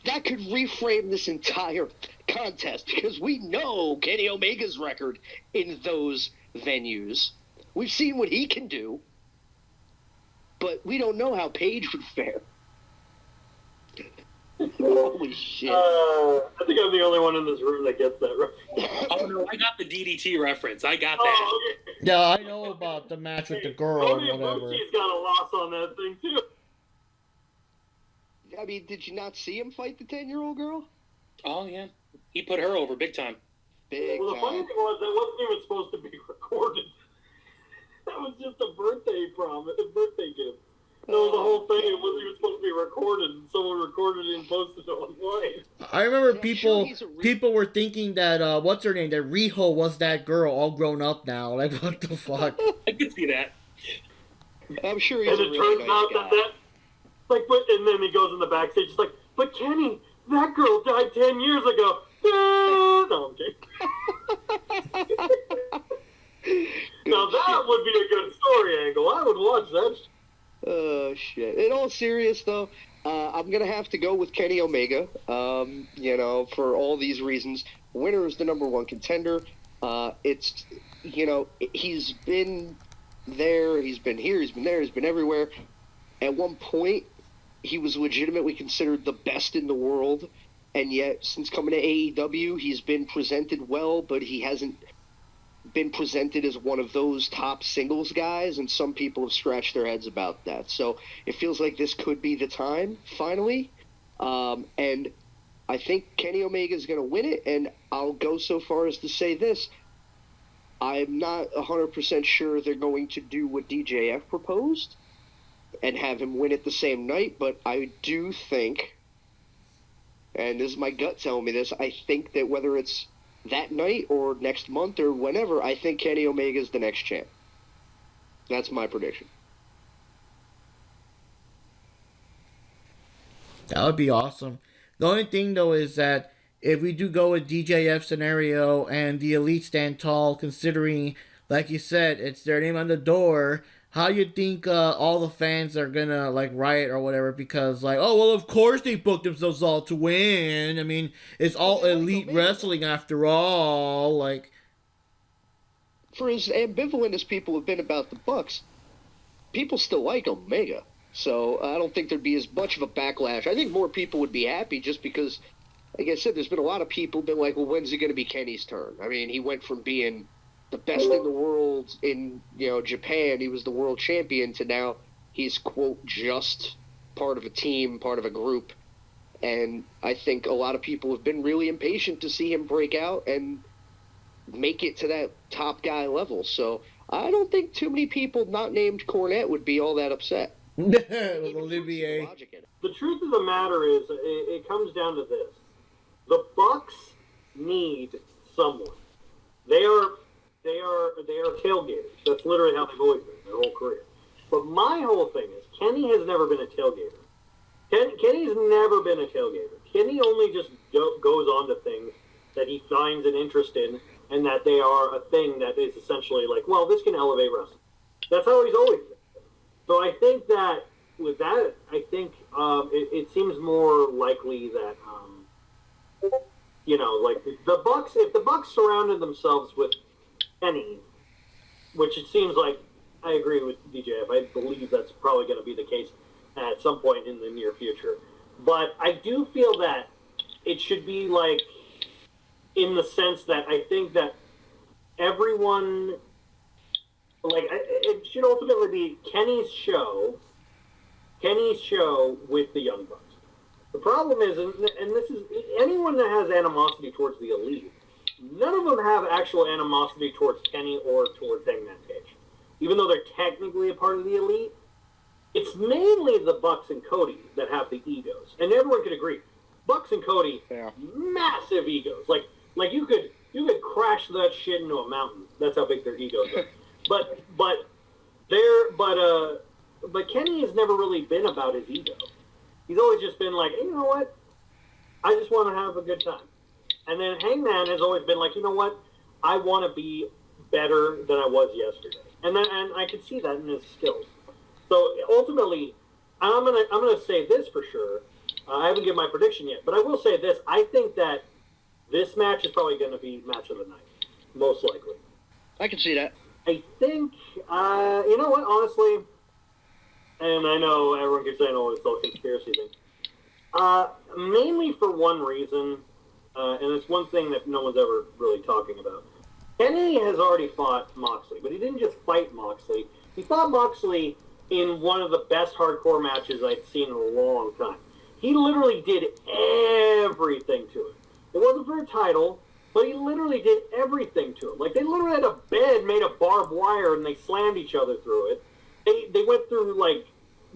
Speaker 3: that could reframe this entire contest because we know Kenny Omega's record in those venues. We've seen what he can do, but we don't know how Page would fare. Holy shit.
Speaker 2: I think I'm the only one in this room that gets that reference.
Speaker 5: Oh, no, I got the DDT reference. I got that.
Speaker 2: Oh, okay.
Speaker 1: Yeah, I know about the match with the girl
Speaker 2: Tony
Speaker 1: or whatever.
Speaker 2: Ibuchi's got a loss on that thing, too.
Speaker 3: I mean, did you not see him fight the 10-year-old girl?
Speaker 5: Oh, yeah. He put her over big time.
Speaker 3: Big
Speaker 2: Well, the funny
Speaker 3: time.
Speaker 2: thing was, that wasn't even supposed to be recorded. That was just a birthday promise, a birthday gift. That was the whole thing. It wasn't even supposed to be recorded, and someone recorded it and posted it online.
Speaker 1: I remember
Speaker 3: Yeah, sure,
Speaker 1: people were thinking that what's her name, that Riho was that girl all grown up now. Like, what the fuck?
Speaker 5: I could see that.
Speaker 3: I'm sure he's
Speaker 2: And
Speaker 3: a
Speaker 2: it
Speaker 3: really
Speaker 2: turns
Speaker 3: nice
Speaker 2: out
Speaker 3: guy.
Speaker 2: and then he goes in the backstage, he's like, but Kenny, that girl died 10 years ago. No, I'm kidding. Now that would be a good story angle. I would watch that.
Speaker 3: Oh, shit. In all serious, though, I'm going to have to go with Kenny Omega, for all these reasons. Winner is the number one contender. It's, he's been there, he's been here, he's been there, he's been everywhere. at one point, he was legitimately considered the best in the world, and yet since coming to AEW, he's been presented well, but he hasn't been presented as one of those top singles guys, and some people have scratched their heads about that. So it feels like this could be the time, finally. And I think Kenny Omega is going to win it, and I'll go so far as to say this. I'm not 100% sure they're going to do what DJF proposed and have him win it the same night, but I do think, and this is my gut telling me this, I think that whether it's that night or next month or whenever, I think Kenny Omega is the next champ. That's my prediction.
Speaker 1: That would be awesome. The only thing, though, is that if we do go with DJF scenario and the Elite stand tall, considering, like you said, it's their name on the door, how you think all the fans are gonna like riot or whatever? Because like, oh well, of course they booked themselves all to win. I mean, it's all Elite wrestling after all. Like,
Speaker 3: for as ambivalent as people have been about the Bucks, people still like Omega. So I don't think there'd be as much of a backlash. I think more people would be happy just because, like I said, there's been a lot of people been like, well, when's it going to be Kenny's turn? I mean, he went from being the best in the world in, Japan, he was the world champion, to now he's, quote, just part of a team, part of a group. And I think a lot of people have been really impatient to see him break out and make it to that top guy level. So I don't think too many people not named Cornette would be all that upset.
Speaker 1: Olivier.
Speaker 2: The truth of the matter is, it comes down to this: the Bucks need someone. They are tailgaters. That's literally how they've always been their whole career. But my whole thing is, Kenny has never been a tailgater. Kenny's never been a tailgater. Kenny only just goes on to things that he finds an interest in, and that they are a thing that is essentially like, well, this can elevate wrestling. That's how he's always been. So I think that with that, it seems more likely that, like the Bucks, if the Bucks surrounded themselves with Kenny, which it seems like, I agree with DJF, I believe that's probably going to be the case at some point in the near future. But I do feel that it should be like, in the sense that I think that everyone, like, it should ultimately be Kenny's show with the Young Bucks. The problem is, and this is, anyone that has animosity towards the Elite, none of them have actual animosity towards Kenny or towards Hangman Page. Even though they're technically a part of the Elite, it's mainly the Bucks and Cody that have the egos. And everyone could agree, Bucks and Cody, massive egos. Like you could crash that shit into a mountain. That's how big their egos are. But Kenny has never really been about his ego. He's always just been like, hey, you know what? I just want to have a good time. And then Hangman has always been like, you know what? I want to be better than I was yesterday. And I could see that in his skills. So ultimately, I'm gonna say this for sure. I haven't given my prediction yet, but I will say this: I think that this match is probably going to be match of the night, most likely.
Speaker 3: I can see that.
Speaker 2: I think, you know what, honestly, and I know everyone keeps saying, oh, it's all conspiracy thing. Mainly for one reason, and it's one thing that no one's ever really talking about. Kenny has already fought Moxley, but he didn't just fight Moxley. He fought Moxley in one of the best hardcore matches I'd seen in a long time. He literally did everything to it. It wasn't for a title, but he literally did everything to it. Like, they literally had a bed made of barbed wire, and they slammed each other through it. They went through, like,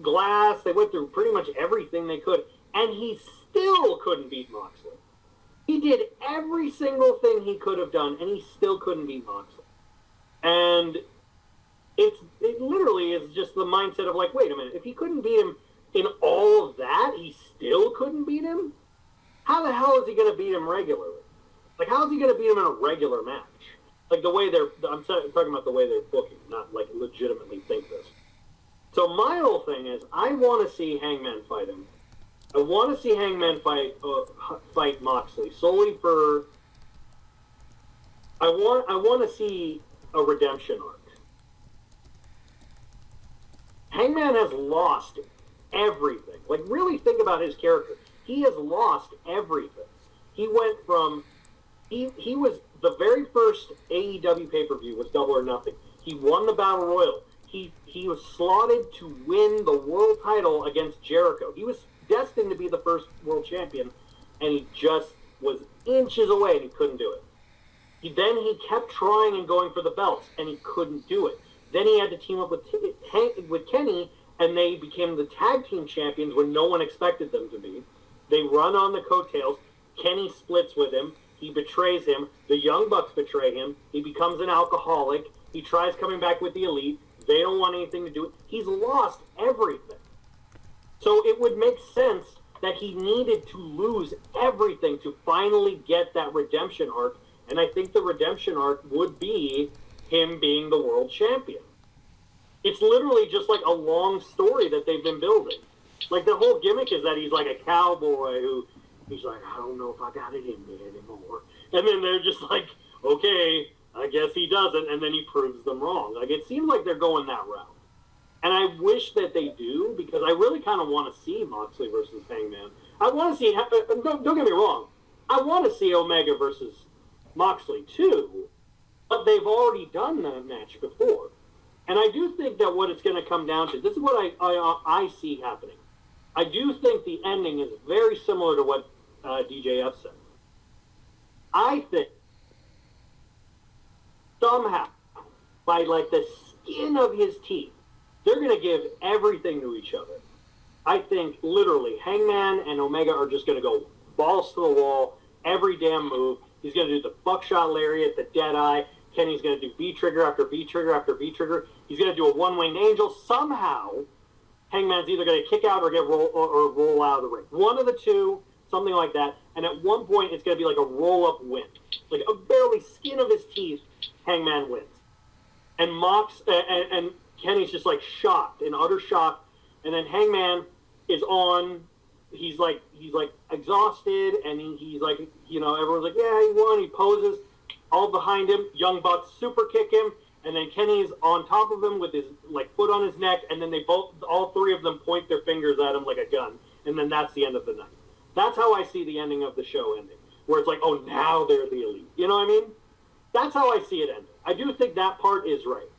Speaker 2: glass. They went through pretty much everything they could, and he still couldn't beat Moxley. He did every single thing he could have done, and he still couldn't beat Moxley. And it literally is just the mindset of, like, wait a minute, if he couldn't beat him in all of that, he still couldn't beat him? How the hell is he going to beat him regularly? Like, how is he going to beat him in a regular match? Like, the way I'm talking about the way they're booking, not, like, legitimately think this. So my whole thing is, I want to see Hangman fight him. I want to see Hangman fight Moxley solely for. I want to see a redemption arc. Hangman has lost everything. Like, really think about his character. He has lost everything. He went from... He was... The very first AEW pay-per-view was Double or Nothing. He won the Battle Royal. He was slotted to win the world title against Jericho. He was destined to be the first world champion, and he just was inches away, and he couldn't do it. Then he kept trying and going for the belts, and he couldn't do it. Then he had to team up with Kenny, and they became the tag team champions when no one expected them to be. They run on the coattails. Kenny splits with him. He betrays him. The Young Bucks betray him. He becomes an alcoholic. He tries coming back with the Elite. They don't want anything to do with it. He's lost everything. So it would make sense that he needed to lose everything to finally get that redemption arc. And I think the redemption arc would be him being the world champion. It's literally just like a long story that they've been building. Like, the whole gimmick is that he's like a cowboy who, he's like, I don't know if I got it in me anymore. And then they're just like, okay, I guess he doesn't. And then he proves them wrong. Like, it seems like they're going that route. And I wish that they do, because I really kind of want to see Moxley versus Hangman. I want to see, don't get me wrong, I want to see Omega versus Moxley too, but they've already done that match before. And I do think that what it's going to come down to, this is what I see happening. I do think the ending is very similar to what DJF said. I think somehow, by like the skin of his teeth, they're going to give everything to each other. I think literally Hangman and Omega are just going to go balls to the wall, every damn move. He's going to do the buckshot lariat, the dead eye. Kenny's going to do B trigger after B trigger after B trigger. He's going to do a one-winged angel. Somehow, Hangman's either going to kick out or roll out of the ring. One of the two, something like that. And at one point, it's going to be like a roll-up win. Like a barely skin of his teeth, Hangman wins. And and Kenny's just like shocked, in utter shock. And then Hangman is on. He's like exhausted, and he's like, everyone's like, yeah, he won. He poses, all behind him. Young Bucks super kick him, and then Kenny's on top of him with his like foot on his neck, and then all three of them point their fingers at him like a gun, and then that's the end of the night. That's how I see the ending of the show ending, where it's like, oh, now they're the Elite. You know what I mean? That's how I see it ending. I do think that part is right,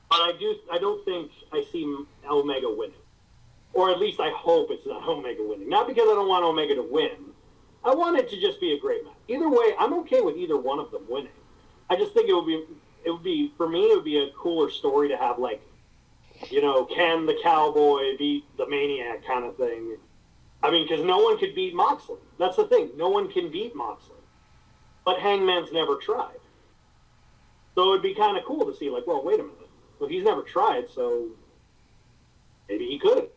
Speaker 2: but I don't think I see Omega winning. Or at least I hope it's not Omega winning. Not because I don't want Omega to win. I want it to just be a great match. Either way, I'm okay with either one of them winning. I just think it would be for me, it would be a cooler story to have, like, can the Cowboy beat the Maniac kind of thing. I mean, because no one could beat Moxley. That's the thing. No one can beat Moxley. But Hangman's never tried. So it would be kind of cool to see, like, well, wait a minute. Well, he's never tried, so maybe he could.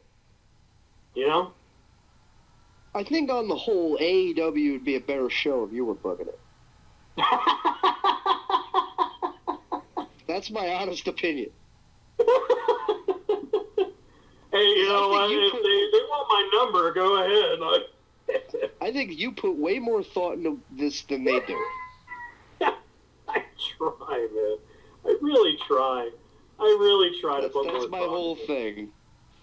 Speaker 3: I think on the whole, AEW would be a better show if you were booking it. That's my honest opinion.
Speaker 2: Hey, you know what? If they want my number, go ahead.
Speaker 3: I think you put way more thought into this than they do.
Speaker 2: I try, man. I really try. To put more thought.
Speaker 3: That's my whole thing.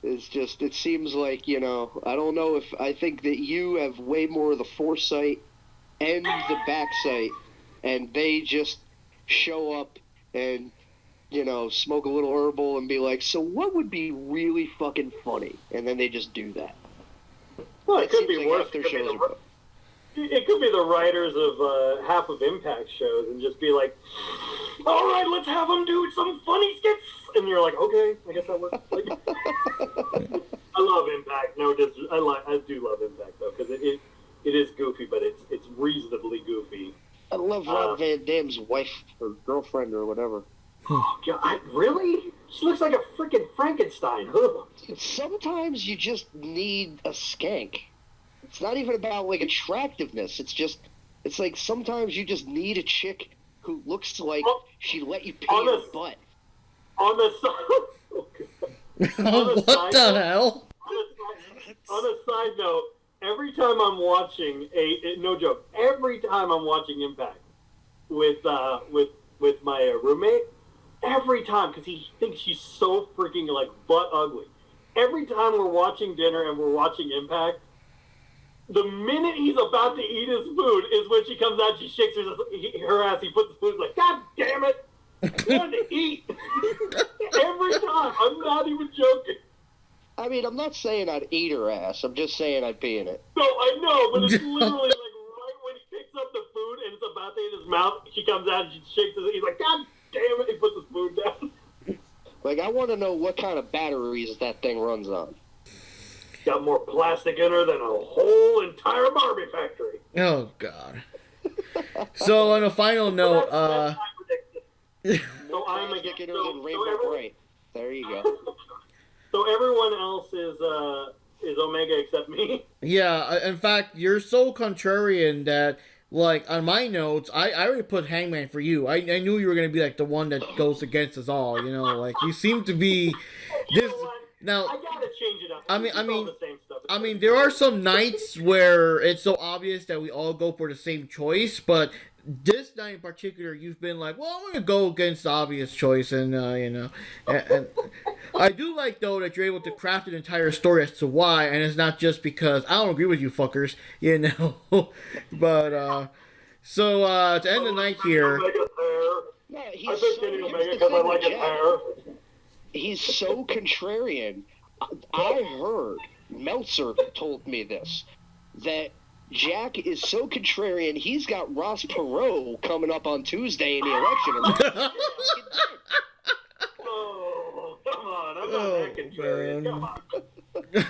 Speaker 3: It's just, it seems like, I don't know if, I think that you have way more of the foresight and the backsight, and they just show up and, smoke a little herbal and be like, so what would be really fucking funny? And then they just do that.
Speaker 2: Well, it could be worse. It could be the writers of half of Impact shows and just be like, all right, let's have them do some funny skits. And you're like, okay, I guess that works. Like, I love Impact. I do love Impact, though, because it is goofy, but it's reasonably goofy.
Speaker 3: I love Rob Van Dam's wife or girlfriend or whatever.
Speaker 2: Oh, God, really? She looks like a freaking Frankenstein. Ugh.
Speaker 3: Sometimes you just need a skank. It's not even about, like, attractiveness. It's like sometimes you just need a chick who looks like she let you pee in her butt.
Speaker 2: On the side...
Speaker 1: What the hell?
Speaker 2: On a side note, every time I'm watching no joke, every time I'm watching Impact with my roommate, every time, because he thinks she's so freaking, like, butt ugly. every time we're watching dinner and we're watching Impact, the minute he's about to eat his food is when she comes out, she shakes her ass, he puts the food, like, God damn it! I wanted to eat! Every time! I'm not even joking.
Speaker 3: I mean, I'm not saying I'd eat her ass. I'm just saying I'd be in it.
Speaker 2: No, I know, but it's literally like right when he picks up the food and it's about to hit his mouth, she comes out and she shakes his, he's like, God damn it! He puts his food down.
Speaker 3: Like, I want to know what kind of batteries that thing runs on.
Speaker 2: Got more plastic in her than a whole entire Barbie factory.
Speaker 1: Oh, God. So, on a final note,
Speaker 2: that's so I'm against
Speaker 3: Thicker than Rainbow Bright. There you go.
Speaker 2: So everyone else is Omega except me.
Speaker 1: yeah, in fact, you're so contrarian that, like, on my notes, I already put Hangman for you. I knew you were going to be, like, the one that goes against us all, you know? Like, you seem to be... this. Now,
Speaker 2: I gotta change it up.
Speaker 1: I
Speaker 2: It's all the same stuff.
Speaker 1: I mean, there are some nights where it's so obvious that we all go for the same choice, but this night in particular, you've been like, well, I'm going to go against the obvious choice, and, you know, and I do like, though, that you're able to craft an entire story as to why, and it's not just because I don't agree with you fuckers, you know, but, so, to end the night here...
Speaker 3: Yeah, he's
Speaker 2: I've been getting Omega because I like his hair.
Speaker 3: He's so contrarian. I heard, Meltzer told me this, that Jack is so contrarian, he's got Ross Perot coming up on Tuesday in the election.
Speaker 2: Oh, come on. I'm not that contrarian. Come on.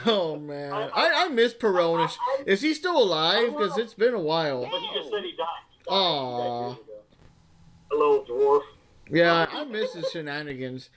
Speaker 1: Oh, man. I miss Perot. Is he still alive? Because it's been a while.
Speaker 2: But he just said he died.
Speaker 1: Aww.
Speaker 2: A little dwarf.
Speaker 1: Yeah, I miss his shenanigans.